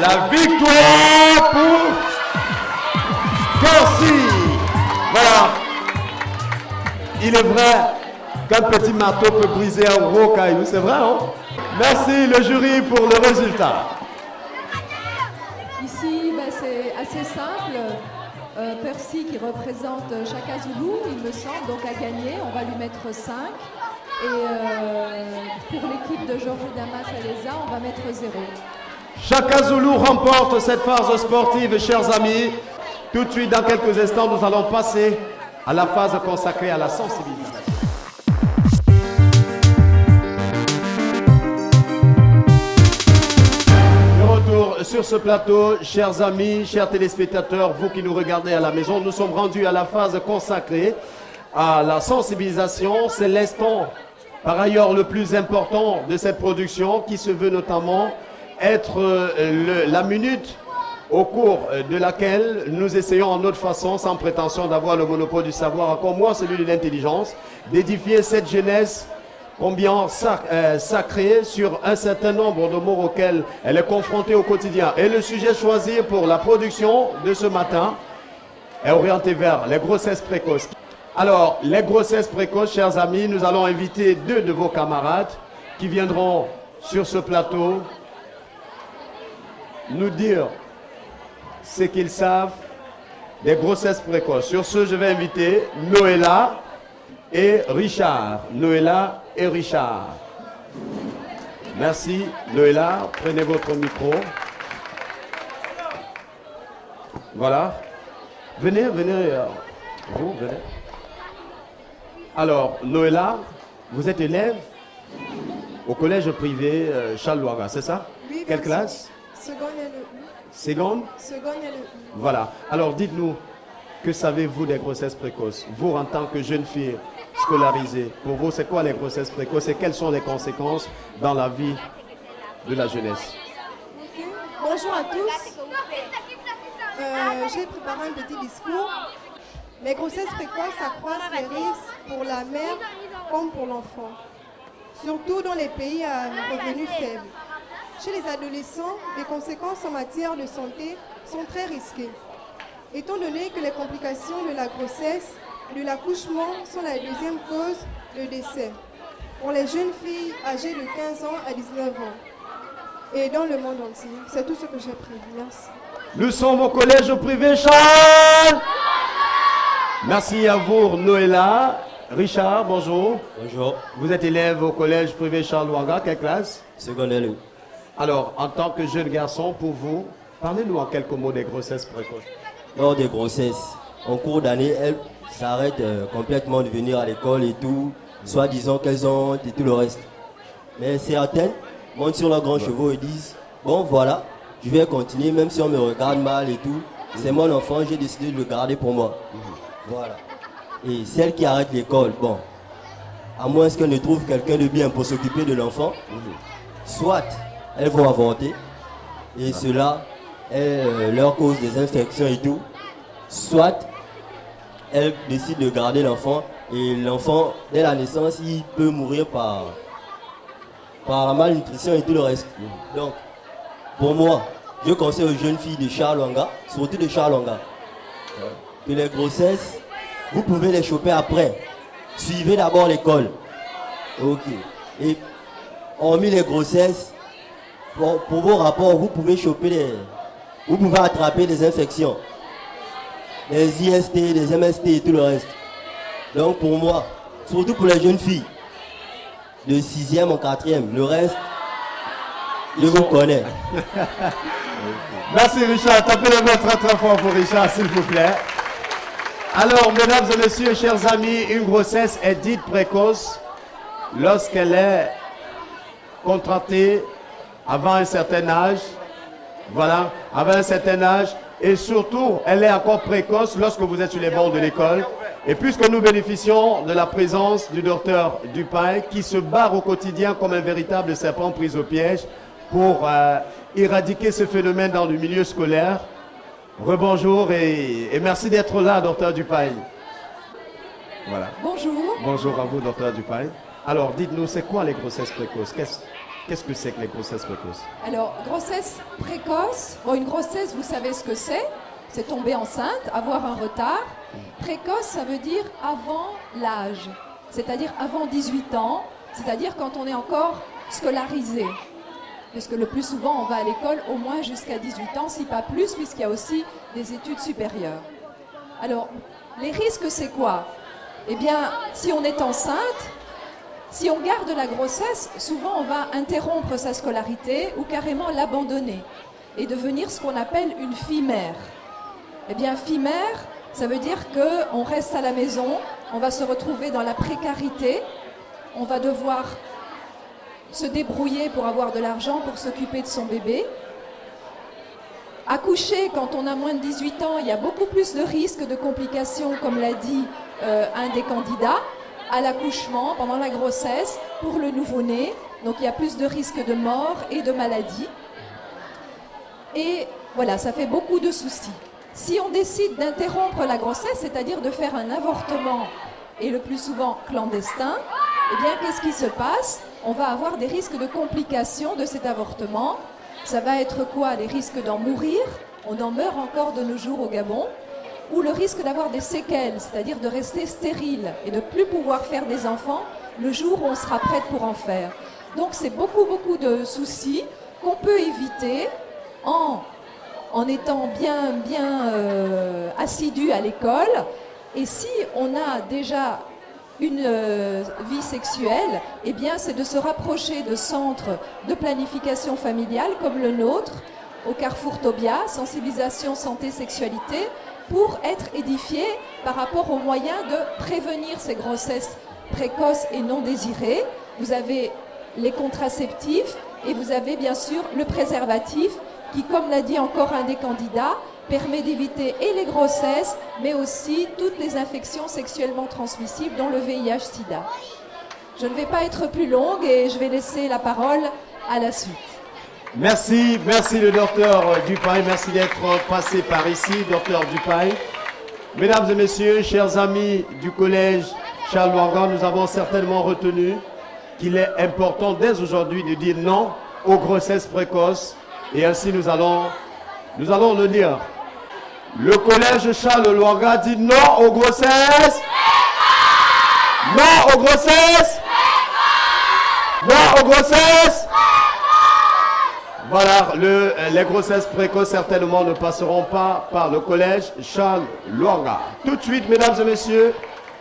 la victoire pour Corsi. Voilà. Il est vrai qu'un petit marteau peut briser un gros caillou, c'est vrai, hein? Merci le jury pour le résultat. Ici, c'est assez simple. Percy qui représente Chaka Zulu, il me semble, donc a gagné. On va lui mettre 5. Et pour l'équipe de Georges Damas Aleza, on va mettre 0. Chaka Zulu remporte cette phase sportive, chers amis. Tout de suite, dans quelques instants, nous allons passer à la phase consacrée à la sensibilisation. De retour sur ce plateau, chers amis, chers téléspectateurs, vous qui nous regardez à la maison, nous sommes rendus à la phase consacrée à la sensibilisation. C'est l'instant, par ailleurs, le plus important de cette production qui se veut notamment être la minute au cours de laquelle nous essayons en notre façon, sans prétention d'avoir le monopole du savoir, encore moins celui de l'intelligence, d'édifier cette jeunesse combien sacrée sur un certain nombre de mots auxquels elle est confrontée au quotidien. Et le sujet choisi pour la production de ce matin est orienté vers les grossesses précoces. Alors, les grossesses précoces, chers amis, nous allons inviter 2 de vos camarades qui viendront sur ce plateau nous dire ce qu'ils savent des grossesses précoces. Sur ce, je vais inviter Noëlla et Richard. Noëlla et Richard. Merci. Noëlla, prenez votre micro. Voilà. Venez, vous, venez. Alors, Noëlla, vous êtes élève au collège privé Charles Louaga, c'est ça? Oui. Quelle classe? Seconde et le Seconde? Seconde et le Voilà. Alors, dites-nous, que savez-vous des grossesses précoces? Vous, en tant que jeune fille scolarisée, pour vous, c'est quoi les grossesses précoces et quelles sont les conséquences dans la vie de la jeunesse? Okay. Bonjour à tous. J'ai préparé un petit discours. Les grossesses précoces accroissent les risques pour la mère comme pour l'enfant, surtout dans les pays à revenus faibles. Chez les adolescents, les conséquences en matière de santé sont très risquées, étant donné que les complications de la grossesse et de l'accouchement sont la deuxième cause de décès pour les jeunes filles âgées de 15 ans à 19 ans et dans le monde entier. C'est tout ce que j'ai prévu. Merci. Nous sommes au collège privé Charles. Merci à vous, Noëlla. Richard, bonjour. Bonjour. Vous êtes élève au collège privé Charles Louaga, quelle classe? Secondaire. Alors, en tant que jeune garçon, pour vous, parlez-nous en quelques mots des grossesses précoces. Lors des grossesses, en cours d'année, elles s'arrêtent complètement de venir à l'école et tout, soit disant qu'elles ont et tout le reste. Mais certaines montent sur leurs grands chevaux et disent, bon voilà, je vais continuer même si on me regarde mal et tout. C'est mon enfant, j'ai décidé de le garder pour moi. Voilà. Et celles qui arrêtent l'école, bon, à moins qu'elles ne trouvent quelqu'un de bien pour s'occuper de l'enfant, soit elles vont avorter, et cela leur cause des infections et tout, soit elles décident de garder l'enfant, et l'enfant, dès la naissance, il peut mourir par la malnutrition et tout le reste. Donc, pour moi, je conseille aux jeunes filles de Charles Louaga, surtout de Charles Louaga, que les grossesses, vous pouvez les choper après. Suivez d'abord l'école. Ok. Et hormis les grossesses, pour vos rapports, vous pouvez choper vous pouvez attraper des infections. Des IST, des MST et tout le reste. Donc pour moi, surtout pour les jeunes filles, de 6e en 4e, le reste, je vous connais. Merci Richard, tapez le main très très fort pour Richard, s'il vous plaît. Alors, mesdames et messieurs, chers amis, une grossesse est dite précoce lorsqu'elle est contractée avant un certain âge. Voilà, avant un certain âge, Et surtout, elle est encore précoce lorsque vous êtes sur les bancs de l'école. Et puisque nous bénéficions de la présence du docteur Dupaille, qui se barre au quotidien comme un véritable serpent pris au piège pour éradiquer ce phénomène dans le milieu scolaire. Rebonjour et merci d'être là, docteur Dupaille. Voilà. Bonjour. Bonjour à vous, docteur Dupaille. Alors, dites-nous, c'est quoi les grossesses précoces? Qu'est-ce que c'est que les grossesses précoces? Alors, grossesse précoce, bon, une grossesse, vous savez ce que c'est tomber enceinte, avoir un retard. Précoce, ça veut dire avant l'âge, c'est-à-dire avant 18 ans, c'est-à-dire quand on est encore scolarisé. Parce que le plus souvent, on va à l'école au moins jusqu'à 18 ans, si pas plus, puisqu'il y a aussi des études supérieures. Alors, les risques, c'est quoi? Eh bien, si on est enceinte, si on garde la grossesse, souvent on va interrompre sa scolarité ou carrément l'abandonner et devenir ce qu'on appelle une fille-mère. Eh bien, fille-mère, ça veut dire qu'on reste à la maison, on va se retrouver dans la précarité, on va devoir se débrouiller pour avoir de l'argent pour s'occuper de son bébé. Accoucher quand on a moins de 18 ans, il y a beaucoup plus de risques de complications, comme l'a dit un des candidats, à l'accouchement, pendant la grossesse, pour le nouveau-né. Donc il y a plus de risques de mort et de maladie. Et voilà, ça fait beaucoup de soucis. Si on décide d'interrompre la grossesse, c'est-à-dire de faire un avortement, et le plus souvent clandestin, eh bien qu'est-ce qui se passe? On va avoir des risques de complications de cet avortement. Ça va être quoi? Les risques d'en mourir. On en meurt encore de nos jours au Gabon. Ou le risque d'avoir des séquelles, c'est-à-dire de rester stérile et de ne plus pouvoir faire des enfants le jour où on sera prête pour en faire. Donc c'est beaucoup de soucis qu'on peut éviter en étant bien assidu à l'école. Et si on a déjà une vie sexuelle, eh bien c'est de se rapprocher de centres de planification familiale comme le nôtre, au Carrefour Tobia, sensibilisation santé sexualité, pour être édifié par rapport aux moyens de prévenir ces grossesses précoces et non désirées. Vous avez les contraceptifs et vous avez bien sûr le préservatif qui, comme l'a dit encore un des candidats, permet d'éviter et les grossesses, mais aussi toutes les infections sexuellement transmissibles, dont le VIH-Sida. Je ne vais pas être plus longue et je vais laisser la parole à la suite. Merci le docteur Dupaille, merci d'être passé par ici, docteur Dupaille. Mesdames et messieurs, chers amis du collège Charles Lwanga, nous avons certainement retenu qu'il est important dès aujourd'hui de dire non aux grossesses précoces et ainsi nous allons le dire. Le collège Charles Lwanga dit non aux grossesses. Non aux grossesses. Non aux grossesses. Voilà, les grossesses précoces certainement ne passeront pas par le collège Charles Lwanga. Tout de suite, mesdames et messieurs,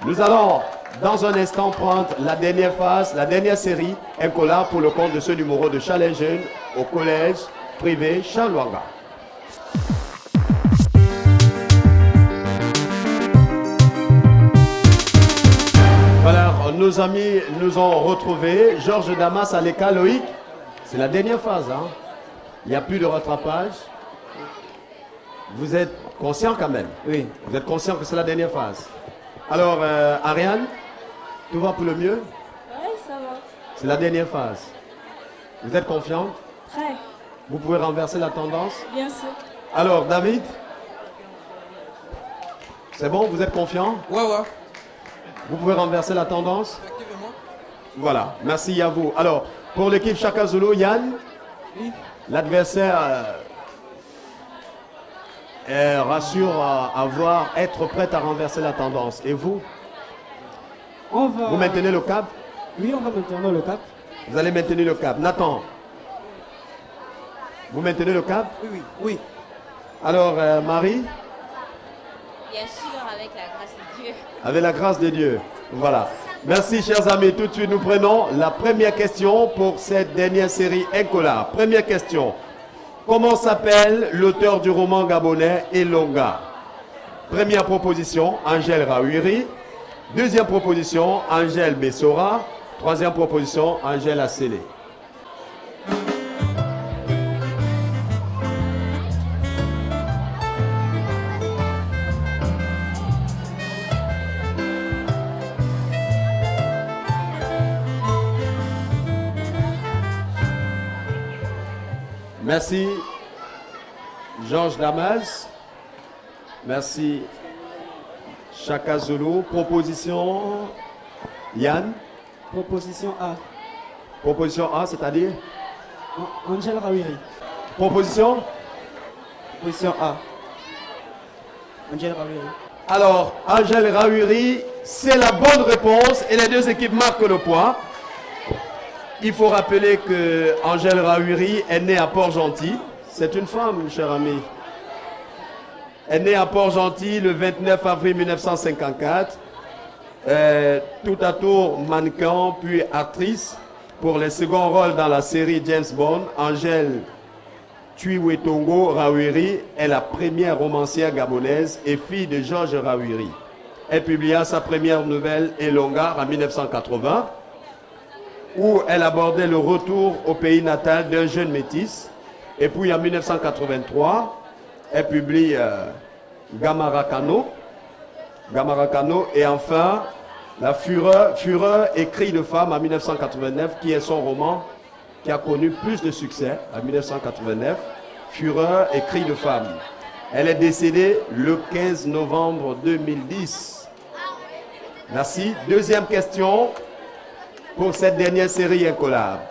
nous allons dans un instant prendre la dernière phase, la dernière série, Incola pour le compte de ce numéro de Challenge Jeune au collège privé Charles Lwanga. Voilà, nos amis nous ont retrouvés. Georges Damas, Aleka, Loïc, c'est la dernière phase, hein. Il n'y a plus de rattrapage. Vous êtes conscient quand même? Oui. Vous êtes conscient que c'est la dernière phase? Alors, Ariane, tout va pour le mieux? Oui, ça va. C'est la dernière phase. Vous êtes confiant? Très. Vous pouvez renverser la tendance? Bien sûr. Alors, David? C'est bon? Vous êtes confiant? Ouais. Vous pouvez renverser la tendance? Effectivement. Voilà, merci à vous. Alors, pour l'équipe Chaka Zulu, Yann? Oui. L'adversaire rassure être prête à renverser la tendance. Et vous? Vous maintenez le cap? Oui, on va maintenir le cap. Vous allez maintenir le cap. Nathan? Vous maintenez le cap? Oui. Alors, Marie? Bien sûr, avec la grâce de Dieu. Avec la grâce de Dieu. Voilà. Merci, chers amis. Tout de suite, nous prenons la première question pour cette dernière série Incola. Première question. Comment s'appelle l'auteur du roman gabonais Elonga? Première proposition, Angèle Rawiri. Deuxième proposition, Angèle Bessora. Troisième proposition, Angèle Assélé. Merci, Georges Damas. Merci, Chaka Zulu. Proposition, Yann. Proposition A. Proposition A, c'est-à-dire Angèle Rawiri. Proposition Proposition A. Angèle Rawiri. Alors, Angèle Rawiri, c'est la bonne réponse et les deux équipes marquent le point. Il faut rappeler que Angèle Rawiri est née à Port-Gentil. C'est une femme, cher ami. Elle est née à Port-Gentil le 29 avril 1954. Tout à tour mannequin, puis actrice. Pour les seconds rôles dans la série James Bond, Angèle Tuiwetongo Rawiri est la première romancière gabonaise et fille de Georges Rawiri. Elle publia sa première nouvelle Elonga en 1980, où elle abordait le retour au pays natal d'un jeune métis. Et puis en 1983, elle publie Gamarakano. Et enfin, La Fureur et Cris de femme en 1989, qui est son roman qui a connu plus de succès en 1989. Fureur et Cris de femme. Elle est décédée le 15 novembre 2010. Merci. Deuxième question pour cette dernière série incollable.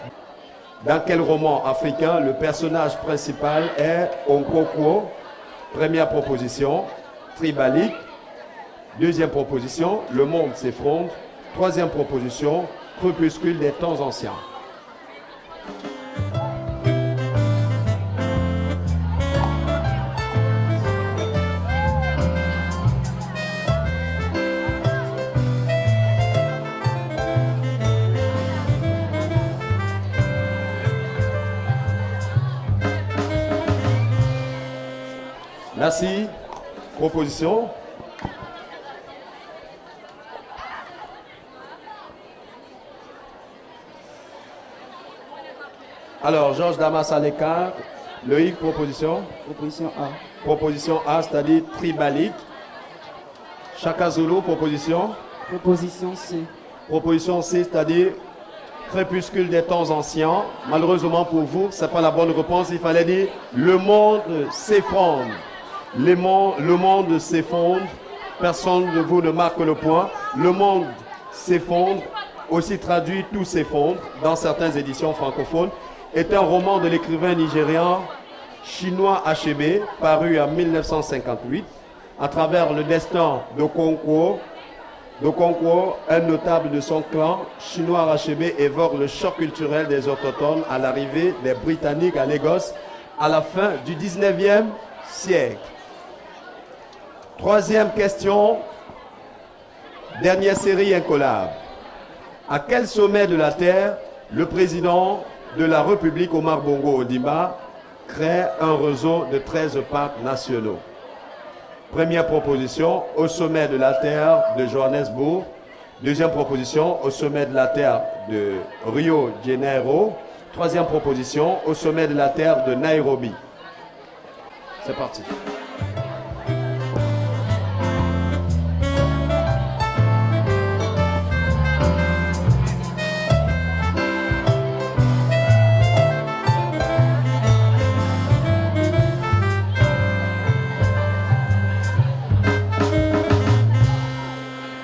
Dans quel roman africain le personnage principal est Onkokwo? Première proposition, Tribalique. Deuxième proposition, Le monde s'effondre. Troisième proposition, Crépuscule des temps anciens. Merci. Proposition. Alors, Georges Damas à l'écart. Loïc, proposition. Proposition A. Proposition A, c'est-à-dire Tribalique. Chaka Zulu, proposition. Proposition C. Proposition C, c'est-à-dire Crépuscule des temps anciens. Malheureusement pour vous, ce n'est pas la bonne réponse. Il fallait dire Le monde s'effondre. Le monde s'effondre. Personne de vous ne marque le point. Le monde s'effondre. Aussi traduit Tout s'effondre dans certaines éditions francophones. Est un roman de l'écrivain nigérian chinois Achebe, paru en 1958, à travers le destin d'Okonkwo. Okonkwo, un notable de son clan, chinois Achebe, évoque le choc culturel des autochtones à l'arrivée des Britanniques à Lagos à la fin du 19e siècle. Troisième question, dernière série incollable. À quel sommet de la Terre le président de la République, Omar Bongo Ondimba, crée un réseau de 13 parcs nationaux? Première proposition, au sommet de la Terre de Johannesburg. Deuxième proposition, au sommet de la Terre de Rio de Janeiro. Troisième proposition, au sommet de la Terre de Nairobi. C'est parti.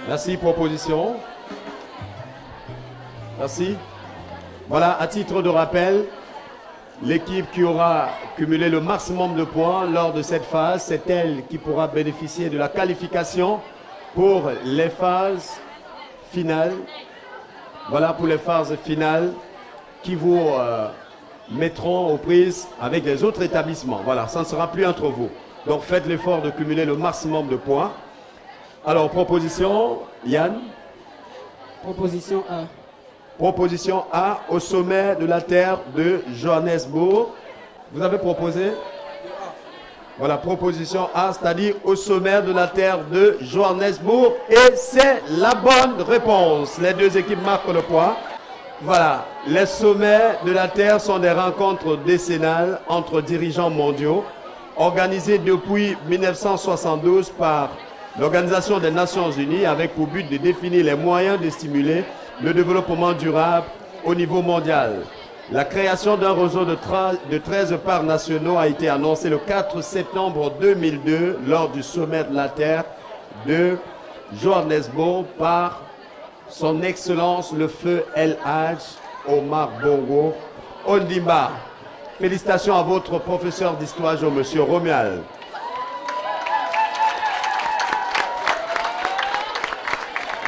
Merci, proposition. Merci. Voilà, à titre de rappel, l'équipe qui aura cumulé le maximum de points lors de cette phase, c'est elle qui pourra bénéficier de la qualification pour les phases finales. Voilà pour les phases finales qui vous mettront aux prises avec les autres établissements. Voilà, ça ne sera plus entre vous. Donc faites l'effort de cumuler le maximum de points. Alors, proposition, Yann. Proposition A. Proposition A, au sommet de la Terre de Johannesburg. Vous avez proposé? Voilà, proposition A, c'est-à-dire au sommet de la Terre de Johannesburg. Et c'est la bonne réponse. Les deux équipes marquent le point. Voilà, les sommets de la Terre sont des rencontres décennales entre dirigeants mondiaux, organisées depuis 1972 par l'Organisation des Nations Unies, avec pour but de définir les moyens de stimuler le développement durable au niveau mondial. La création d'un réseau de 13 parcs nationaux a été annoncée le 4 septembre 2002 lors du sommet de la Terre de Johannesburg par son Excellence le Feu El Hadj Omar Bongo Ondimba. Félicitations à votre professeur d'histoire, Monsieur Romuald.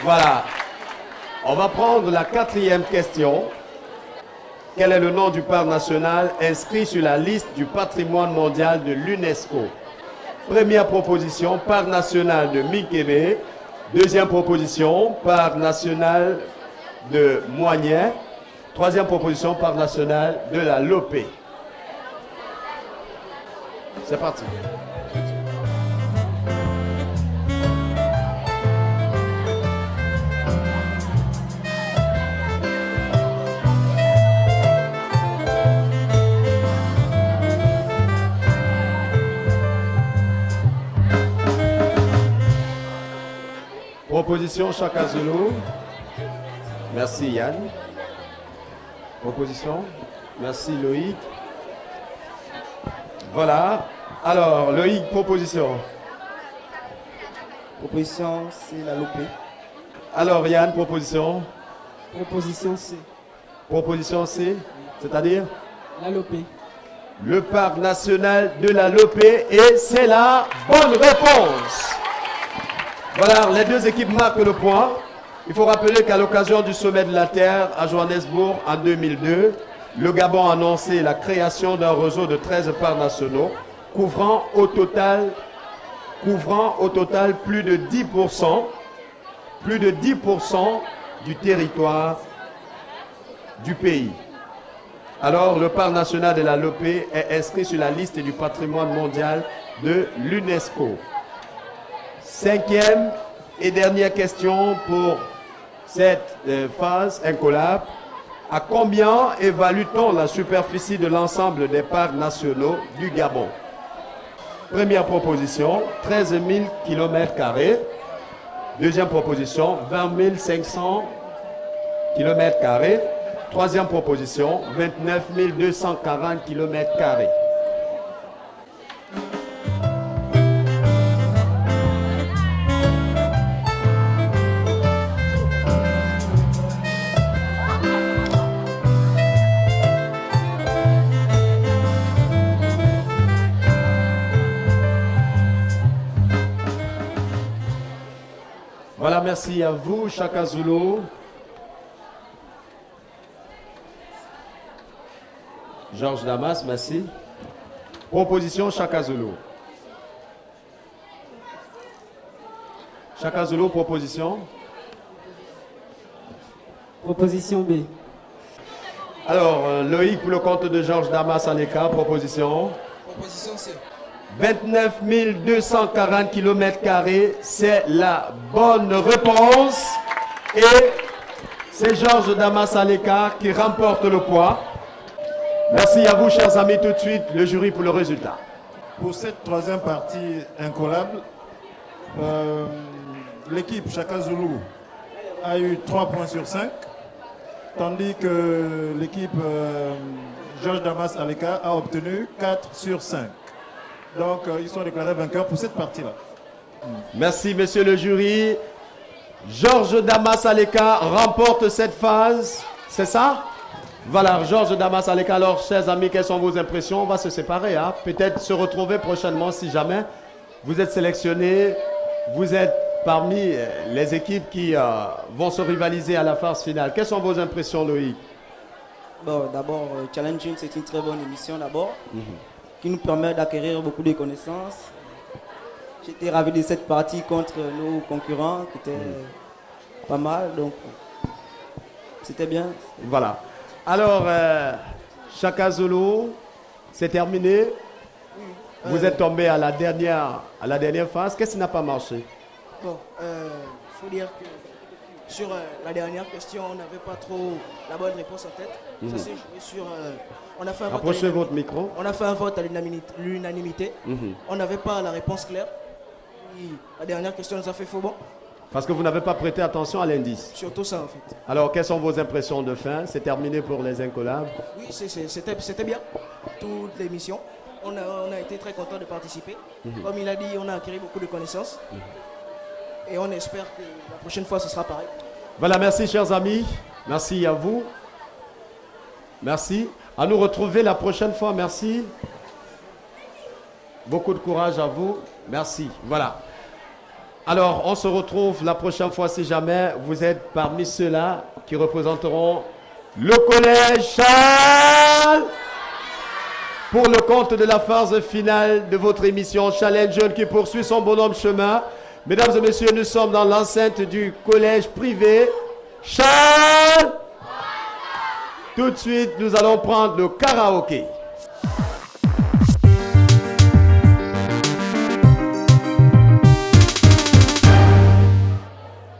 Voilà. On va prendre la 4e question. Quel est le nom du parc national inscrit sur la liste du patrimoine mondial de l'UNESCO? Première proposition, parc national de Mikebe. Deuxième proposition, parc national de Moignet. Troisième proposition, parc national de la Lopé. C'est parti. Proposition Chaka Zulu. Merci Yann. Proposition. Merci Loïc. Voilà. Alors Loïc, proposition. Proposition, c'est la Lopé. Alors Yann, proposition. Proposition C. Proposition C, c'est-à-dire La Lopé. Le parc national de la Lopé, et c'est la bonne réponse. Voilà, les deux équipes marquent le point. Il faut rappeler qu'à l'occasion du sommet de la Terre à Johannesburg en 2002, le Gabon a annoncé la création d'un réseau de 13 parcs nationaux couvrant au total plus de 10% du territoire du pays. Alors, le parc national de la Lopé est inscrit sur la liste du patrimoine mondial de l'UNESCO. 5e et dernière question pour cette phase incollable. À combien évalue-t-on la superficie de l'ensemble des parcs nationaux du Gabon? Première proposition, 13 000 km². Deuxième proposition, 20 500 km². Troisième proposition, 29 240 km². Voilà, merci à vous, Chaka Zulu. Georges Damas, merci. Proposition Chaka Zulu. Chaka Zulu, proposition. Proposition B. Alors, Loïc pour le compte de Georges Damas Aleka, proposition. Proposition C. 29 240 km², c'est la bonne réponse. Et c'est Georges Damas Aleka qui remporte le poids. Merci à vous, chers amis. Tout de suite, le jury pour le résultat. Pour cette troisième partie incollable, l'équipe Chaka Zulu a eu 3 points sur 5, tandis que l'équipe Georges Damas Aleka a obtenu 4 sur 5. Donc, ils sont déclarés vainqueurs pour cette partie-là. Merci, monsieur le jury. Georges Damas Aleka remporte cette phase. C'est ça? Voilà, Georges Damas Aleka. Alors, chers amis, quelles sont vos impressions? On va se séparer. Hein? Peut-être se retrouver prochainement si jamais vous êtes sélectionnés. Vous êtes parmi les équipes qui vont se rivaliser à la phase finale. Quelles sont vos impressions, Loïc? Bon, d'abord, Challenging, c'est une très bonne émission d'abord. Qui nous permet d'acquérir beaucoup de connaissances. J'étais ravi de cette partie contre nos concurrents, qui étaient pas mal, donc c'était bien. Voilà. Alors, Chaka Zulu, c'est terminé. Vous êtes tombé à la dernière phase. Qu'est-ce qui n'a pas marché? Bon, faut dire que sur la dernière question, on n'avait pas trop la bonne réponse en tête. Ça s'est joué sur... on a fait un Approchez votre micro. On a fait un vote à l'unanimité. On n'avait pas la réponse claire. Et la dernière question nous a fait faux bon. Parce que vous n'avez pas prêté attention à l'indice. Surtout ça en fait. Alors, quelles sont vos impressions de fin? C'est terminé pour les incollables. Oui, c'était bien. Toute l'émission. On a été très contents de participer. Comme il a dit, on a acquis beaucoup de connaissances. Et on espère que la prochaine fois, ce sera pareil. Voilà, merci chers amis. Merci à vous. Merci. À nous retrouver la prochaine fois. Merci. Beaucoup de courage à vous. Merci. Voilà. Alors, on se retrouve la prochaine fois si jamais vous êtes parmi ceux-là qui représenteront le collège Charles pour le compte de la phase finale de votre émission Challenge Jeune qui poursuit son bonhomme chemin. Mesdames et messieurs, nous sommes dans l'enceinte du collège privé Charles. Tout de suite, nous allons prendre le karaoké.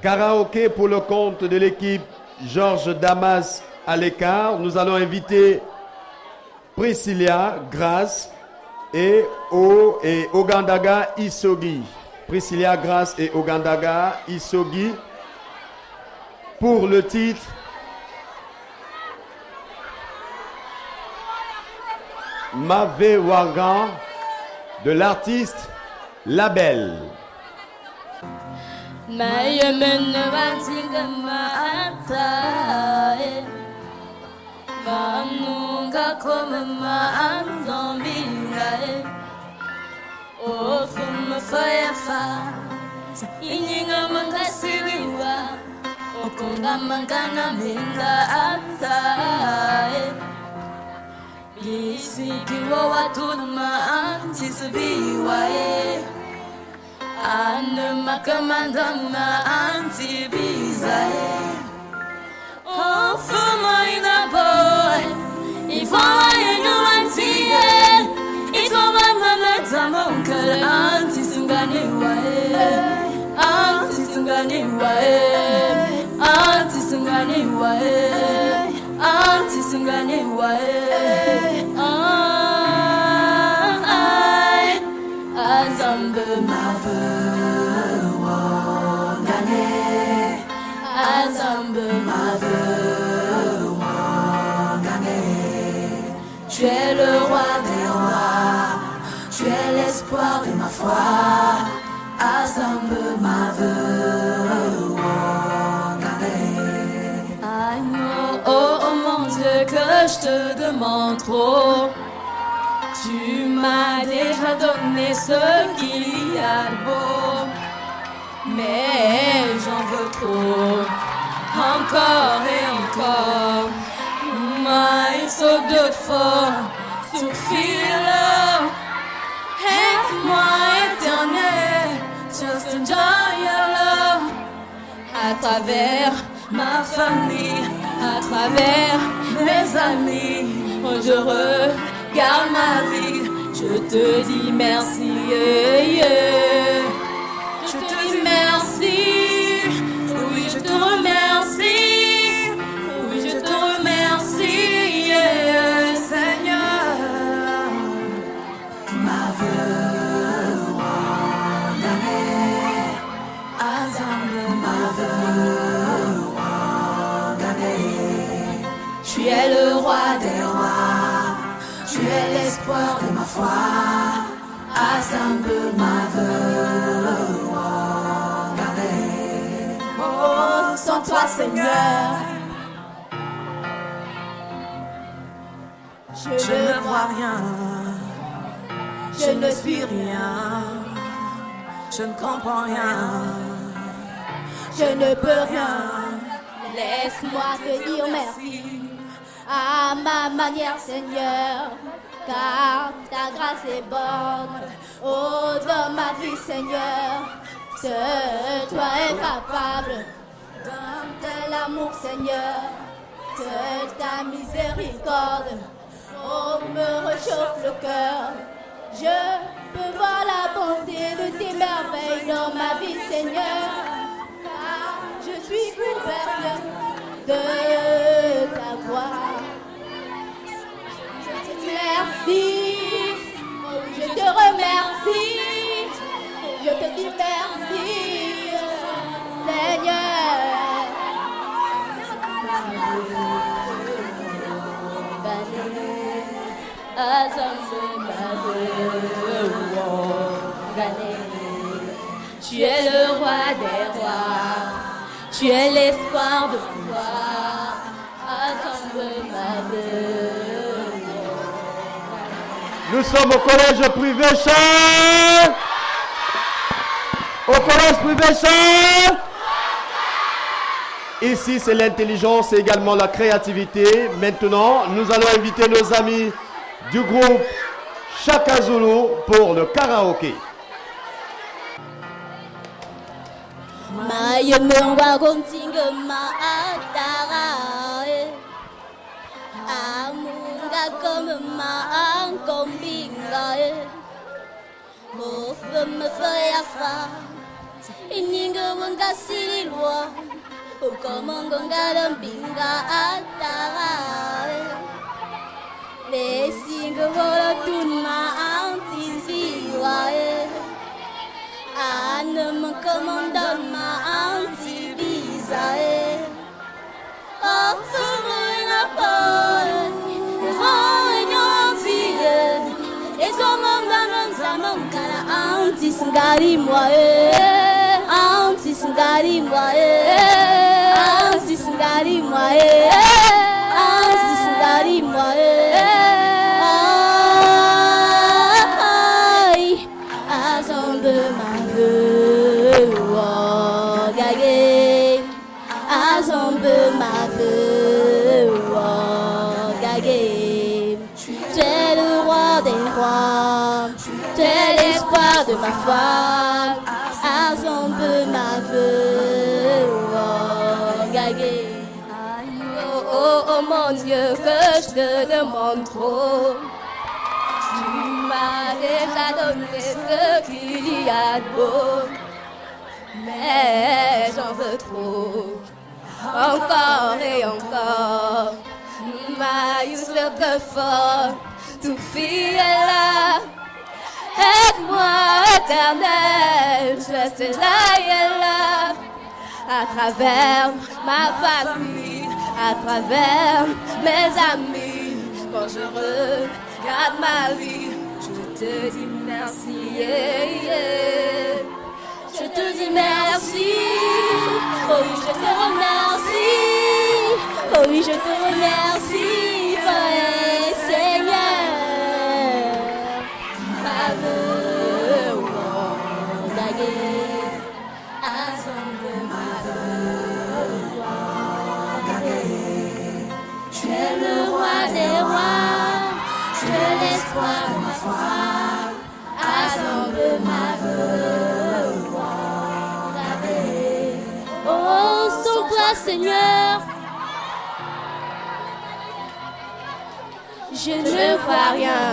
Karaoké pour le compte de l'équipe Georges Damas à l'écart. Nous allons inviter Priscilla Grace et Ogandaga Isogi. Priscilla Grace et Ogandaga Isogi pour le titre Mave Wagan de l'artiste Label. Ane makamandama anti bizae. Oh, for my boy, if I know anti, if my mama tamonka anti sungani wae, anti sungani wae, anti sungani wae, anti sungani wae. Azambe mave wangane, Azambe mave wangane. Tu es le roi des rois, tu es l'espoir de ma foi. Azambe mave wangane. I know, oh mon Dieu, que je te demande trop. Tu m'as déjà donné ce qu'il y a de beau, mais j'en veux trop, encore et encore. Il saute de fort, suffit-le. Aide-moi éternel, just enjoy your love. À travers ma famille, à travers mes amis, je regarde ma vie, je te dis merci, je te dis merci, oui je te remercie, oui je te remercie, Seigneur. Ma veuve wangane, Azambe ma veuve wangane. Tu es le roi des rois, tu es l'espoir de ma foi. Azambe ma veuve wangane. Oh, sans toi Seigneur, je ne vois rien, je ne suis rien, je ne comprends rien, je ne peux rien. Laisse-moi te dire merci à ma manière, Seigneur, car ta grâce est bonne. Oh, dans ma vie, Seigneur, seul toi es capable. Dans tel amour, Seigneur, seule ta miséricorde, oh, me réchauffe le cœur. Je peux voir la bonté de tes merveilles dans ma vie, Seigneur, car je suis couverte de ta gloire. Je te dis merci, je te remercie, je te dis merci, Tu es le roi des rois, tu es l'espoir de pouvoir, assemble ma vie. Nous sommes au collège privé Charles. Au collège privé Charles. Ici, c'est l'intelligence et également la créativité. Maintenant, nous allons inviter nos amis du groupe Chaka Zulu pour le karaoké. Maye mengwa kontinga maatara amunga comme ma ankombinga mofe me fait afa ininga wanga silwa ukomongo ngalombinga atara lesinga wala tunma antiziwa ne me commande ma anti-bisae. Oh, fais-moi la bonne, et comme un gars, anti-singari moi, anti-singari moi, anti-singari moi, anti-singari moi. Tu es le roi des rois, tu es l'espoir de ma foi, assemble ma vie, oh mon Dieu, que je te demande trop. Tu m'as déjà donné ce qu'il y a de beau, mais j'en veux trop, encore et encore. Ma Youssef le fort, tout fille est là. Aide-moi, éternel, je reste là et là. À travers ma famille, à travers mes amis, quand je regarde ma vie, je te dis merci, Je te dis merci, oh oui, je te remercie, oh oui, je te remercie, oh, Seigneur. Ma veuve, oh, Dagé, assemble ma veuve, oh, Dagé. Tu es le roi des rois, tu es l'espoir de ma foi, assemble ma veuve, oh, Dagé. Oh, sans toi, Seigneur, je ne vois rien,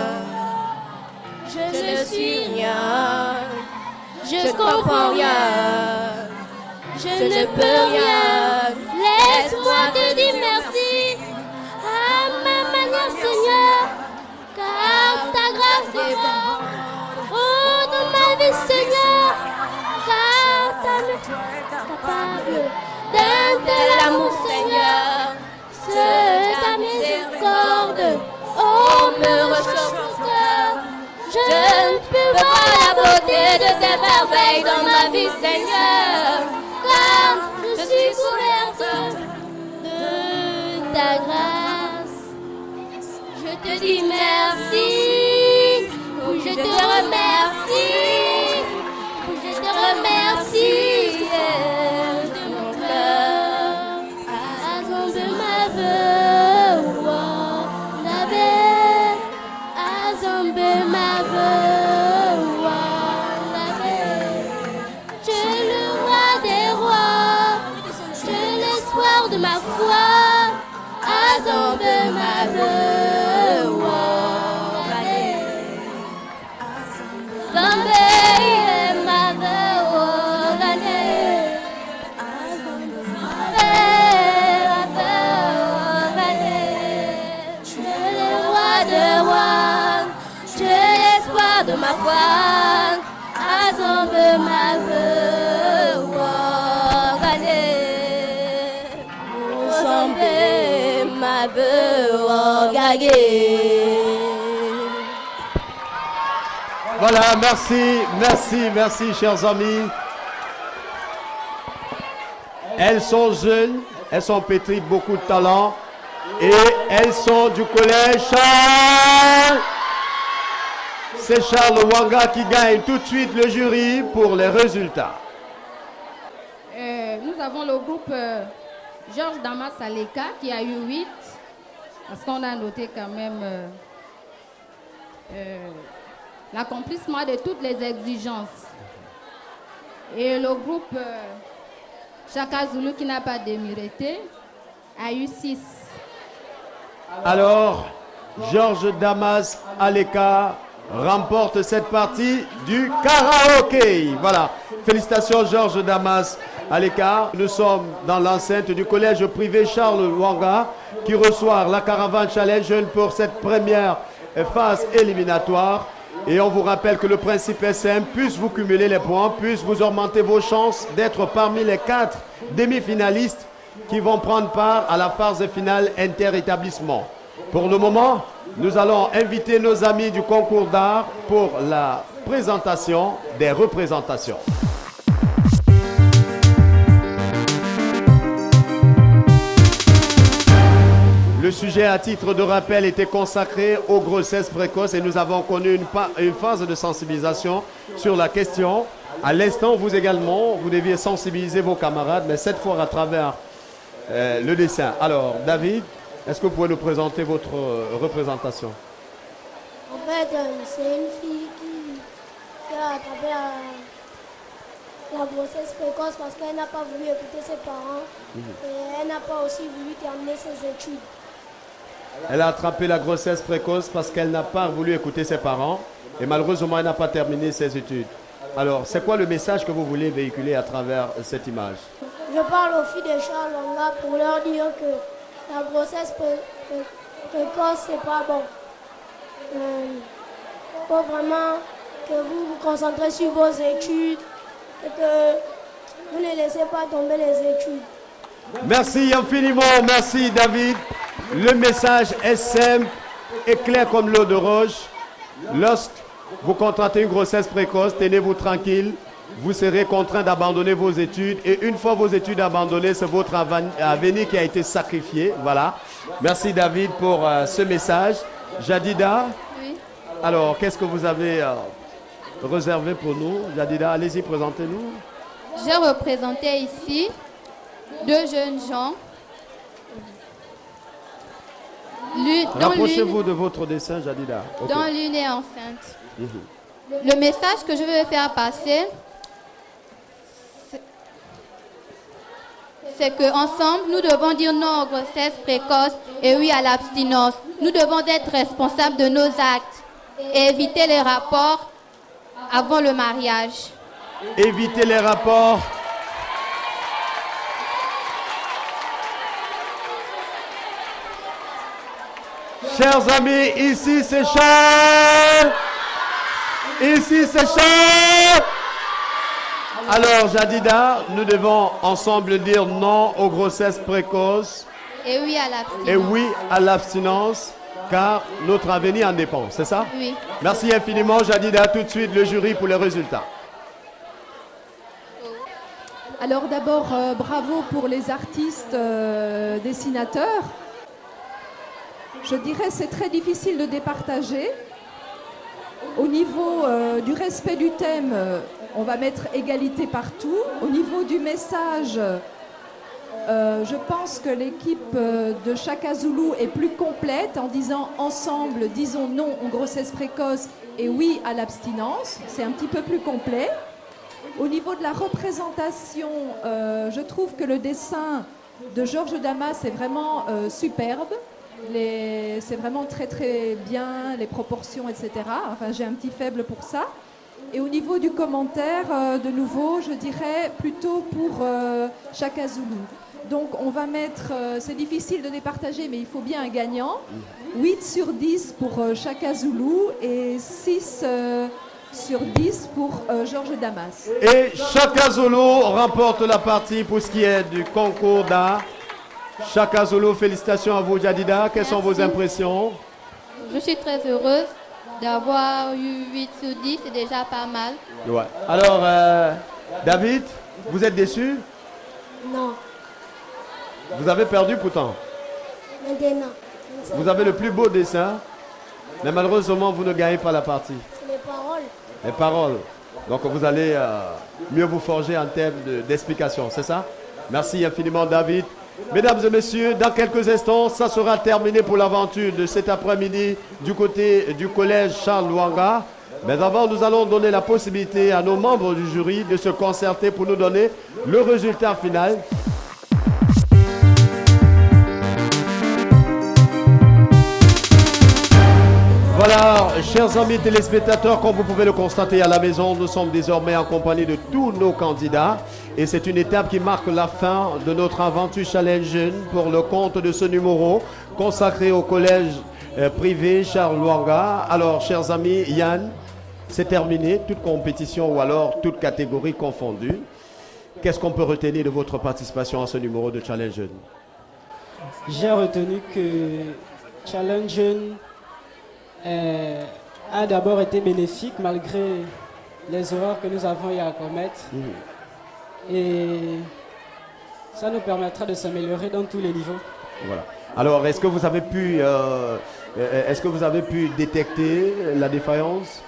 je ne suis rien, je comprends rien, je ne peux rien. Laisse-moi te dire merci à ma manière, Seigneur, car ta grâce est bonne. Oh, dans ma vie, Seigneur, car ta main est capable d'un tel amour, Seigneur, c'est ta miséricorde. Oh, me réchauffe le cœur. Je ne peux voir la beauté de tes merveilles dans ma vie, Seigneur, car je suis couverte de ta grâce. Je te dis merci, oui, je te remercie, oui, je te remercie de mon cœur, assemble ma veuve. Ma voix, tu es le roi des rois, tu es l'espoir de ma foi, assemble ma voix, assemble ma voix, tu es le roi des rois, de ma foi, assemble ma voix, assemble veut regarder. Voilà, merci, chers amis. Elles sont jeunes, elles sont pétries de beaucoup de talent et elles sont du collège Charles. C'est Charles Wanga qui gagne tout de suite le jury pour les résultats. Nous avons le groupe Georges Damas Aleka qui a eu 8, parce qu'on a noté quand même l'accomplissement de toutes les exigences. Et le groupe Chaka Zulu qui n'a pas démérité a eu 6. Alors, Georges Damas Aleka remporte cette partie du karaoké. Voilà. Félicitations Georges Damas Aleka. Nous sommes dans l'enceinte du collège privé Charles Wanga qui reçoit la Caravane Challenge Jeune pour cette première phase éliminatoire. Et on vous rappelle que le principe est simple, plus vous cumulez les points, plus vous augmentez vos chances d'être parmi les 4 demi-finalistes qui vont prendre part à la phase finale inter-établissement. Pour le moment, nous allons inviter nos amis du concours d'art pour la présentation des représentations. Le sujet à titre de rappel était consacré aux grossesses précoces et nous avons connu une phase de sensibilisation sur la question. À l'instant, vous également, vous deviez sensibiliser vos camarades, mais cette fois à travers le dessin. Alors, David, est-ce que vous pouvez nous présenter votre représentation? En fait, c'est une fille qui a attrapé la grossesse précoce parce qu'elle n'a pas voulu écouter ses parents et elle n'a pas aussi voulu terminer ses études. Elle a attrapé la grossesse précoce parce qu'elle n'a pas voulu écouter ses parents et malheureusement elle n'a pas terminé ses études. Alors, c'est quoi le message que vous voulez véhiculer à travers cette image? Je parle aux filles de Charles Wanga pour leur dire que la grossesse précoce, c'est pas bon. Il faut vraiment que vous vous concentrez sur vos études et que vous ne laissez pas tomber les études. Merci infiniment, merci David. Le message est simple et clair comme l'eau de roche. Lorsque vous contractez une grossesse précoce, tenez-vous tranquille. Vous serez contraint d'abandonner vos études. Et une fois vos études abandonnées, c'est votre avenir qui a été sacrifié. Voilà. Merci David pour ce message. Jadida, oui. Alors qu'est-ce que vous avez réservé pour nous? Jadida, allez-y, présentez-nous. J'ai représenté ici 2 jeunes gens. Rapprochez-vous de votre dessin, Jadida. Okay. Dont l'une est enceinte. Le message que je veux faire passer, c'est qu'ensemble, nous devons dire non aux grossesses précoces et oui à l'abstinence. Nous devons être responsables de nos actes et éviter les rapports avant le mariage. Éviter les rapports. Chers amis, ici c'est Charles. Ici c'est Charles. Alors Jadida, nous devons ensemble dire non aux grossesses précoces. Et oui à l'abstinence. Et oui à l'abstinence, car notre avenir en dépend, c'est ça? Oui. Merci infiniment Jadida. Tout de suite le jury pour les résultats. Alors d'abord, bravo pour les artistes dessinateurs. Je dirais que c'est très difficile de départager. Au niveau du respect du thème, on va mettre égalité partout. Au niveau du message, je pense que l'équipe de Chaka Zulu est plus complète en disant ensemble, disons non aux grossesses précoces et oui à l'abstinence. C'est un petit peu plus complet. Au niveau de la représentation, je trouve que le dessin de Georges Damas est vraiment superbe. C'est vraiment très très bien, les proportions, etc. Enfin, j'ai un petit faible pour ça. Et au niveau du commentaire, de nouveau, je dirais plutôt pour Chaka Zulu. Donc on va mettre, c'est difficile de départager, mais il faut bien un gagnant. 8 sur 10 pour Chaka Zulu et 6 sur 10 pour Georges Damas. Et Chaka Zulu remporte la partie pour ce qui est du concours d'art. Chaka Zulu, félicitations à vous, Jadida. Quelles sont vos impressions? Je suis très heureuse d'avoir eu 8 sur 10, c'est déjà pas mal. Ouais. Alors, David, vous êtes déçu? Non, Vous avez perdu pourtant. maintenant. Vous avez le plus beau dessin, mais malheureusement, vous ne gagnez pas la partie. C'est les paroles. Les paroles. Donc, vous allez mieux vous forger en termes d'explication, c'est ça? Merci infiniment, David. Mesdames et messieurs, dans quelques instants, ça sera terminé pour l'aventure de cet après-midi du côté du collège Charles Lwanga. Mais avant, nous allons donner la possibilité à nos membres du jury de se concerter pour nous donner le résultat final. Voilà, chers amis téléspectateurs, comme vous pouvez le constater à la maison, nous sommes désormais en compagnie de tous nos candidats. Et c'est une étape qui marque la fin de notre aventure Challenge Jeune pour le compte de ce numéro consacré au collège privé Charles Lwanga. Alors, chers amis, Yann, c'est terminé, toute compétition ou alors toute catégorie confondue. Qu'est-ce qu'on peut retenir de votre participation à ce numéro de Challenge Jeune? J'ai retenu que Challenge Jeune a d'abord été bénéfique malgré les erreurs que nous avons eu à commettre. Et ça nous permettra de s'améliorer dans tous les niveaux. Voilà. Alors, est-ce que vous avez pu détecter la défaillance?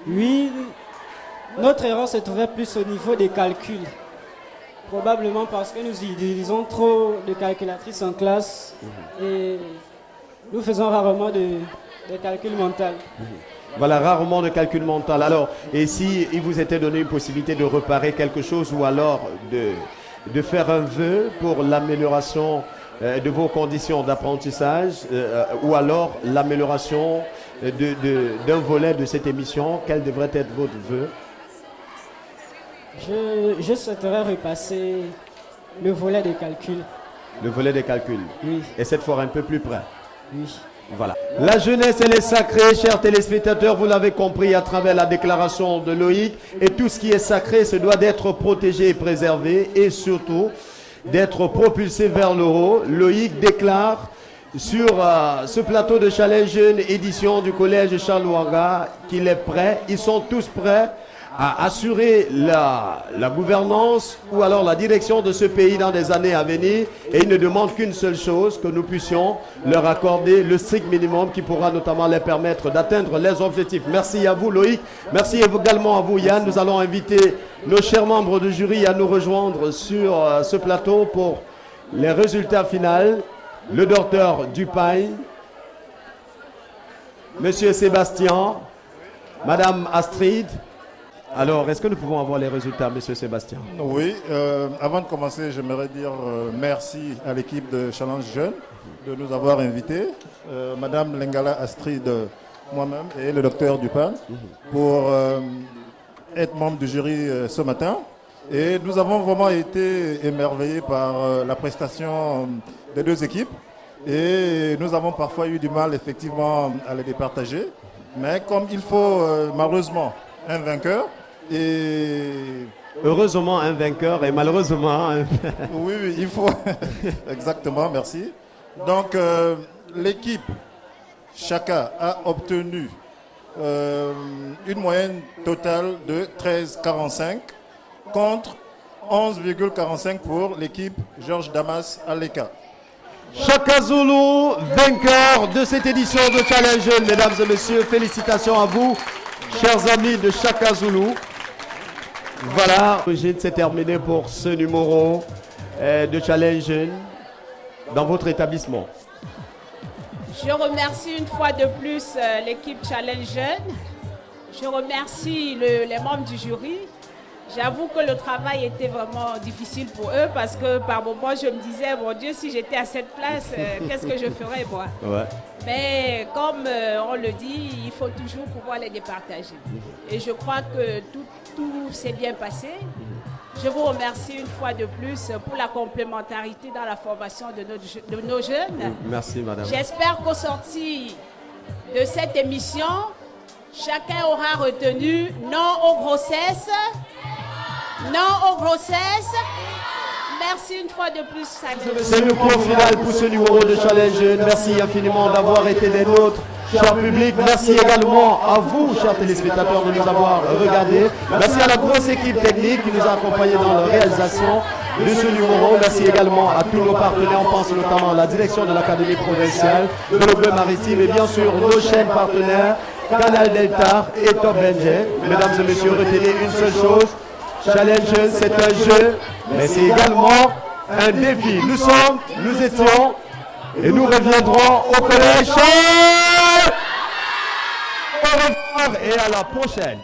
Oui, notre erreur se trouvait plus au niveau des calculs. Probablement parce que nous utilisons trop de calculatrices en classe et nous faisons rarement de calcul mental. Voilà, rarement de calcul mental. Alors, et si il vous était donné une possibilité de réparer quelque chose ou alors de faire un vœu pour l'amélioration de vos conditions d'apprentissage ou alors l'amélioration d'un volet de cette émission, quel devrait être votre vœu? Je souhaiterais repasser le volet des calculs. Le volet des calculs? Oui. Et cette fois un peu plus près? Oui. Voilà. La jeunesse, elle est sacrée, chers téléspectateurs, vous l'avez compris à travers la déclaration de Loïc. Et tout ce qui est sacré se doit d'être protégé et préservé et surtout d'être propulsé vers le haut. Loïc déclare sur ce plateau de Challenge Jeune, édition du collège Charles Lwanga, qu'il est prêt. Ils sont tous prêts à assurer la gouvernance ou alors la direction de ce pays dans des années à venir. Et ils ne demandent qu'une seule chose, que nous puissions leur accorder le strict minimum qui pourra notamment les permettre d'atteindre les objectifs. Merci à vous Loïc, merci également à vous Yann. Nous allons inviter nos chers membres du jury à nous rejoindre sur ce plateau pour les résultats finaux. Le docteur Dupaille, Monsieur Sébastien, Madame Astrid. Alors, est-ce que nous pouvons avoir les résultats, Monsieur Sébastien? Oui, avant de commencer, j'aimerais dire merci à l'équipe de Challenge Jeune de nous avoir invités, Madame Lengala Astrid, moi-même et le docteur Dupaille, pour être membre du jury ce matin. Et nous avons vraiment été émerveillés par la prestation des deux équipes. Et nous avons parfois eu du mal, effectivement, à les départager. Mais comme il faut, malheureusement, un vainqueur, et heureusement un vainqueur et malheureusement oui, il faut exactement, merci. Donc l'équipe Chaka a obtenu une moyenne totale de 13,45 contre 11,45 pour l'équipe Georges Damas Aleka. Chaka Zulu, vainqueur de cette édition de Challenge Jeune, mesdames et messieurs, félicitations à vous, chers amis de Chaka Zulu. Voilà, c'est terminé pour ce numéro de Challenge Jeune dans votre établissement. Je remercie une fois de plus l'équipe Challenge Jeune. Je remercie les membres du jury. J'avoue que le travail était vraiment difficile pour eux parce que par moments je me disais, mon Dieu, si j'étais à cette place, qu'est-ce que je ferais moi? Ouais. Mais comme on le dit, il faut toujours pouvoir les départager. Et je crois que tout s'est bien passé. Je vous remercie une fois de plus pour la complémentarité dans la formation de nos jeunes. Merci madame. J'espère qu'au sorti de cette émission, chacun aura retenu non aux grossesses, non aux grossesses, merci une fois de plus, Samuel. C'est le point final pour ce numéro de Challenge Jeune. Merci infiniment d'avoir été des nôtres, cher public. Merci également à vous, chers téléspectateurs, de nous avoir regardés. Merci à la grosse équipe technique qui nous a accompagnés dans la réalisation de ce numéro. Merci également à tous nos partenaires. On pense notamment à la direction de l'Académie provinciale de l'Aube-Maritime et bien sûr nos chaînes partenaires, Canal Delta et Top NG. Mesdames et messieurs, retenez une seule chose. Challenge Jeune, c'est un jeu, mais c'est également un défi. Nous étions et nous reviendrons au collège. Au revoir et à la prochaine.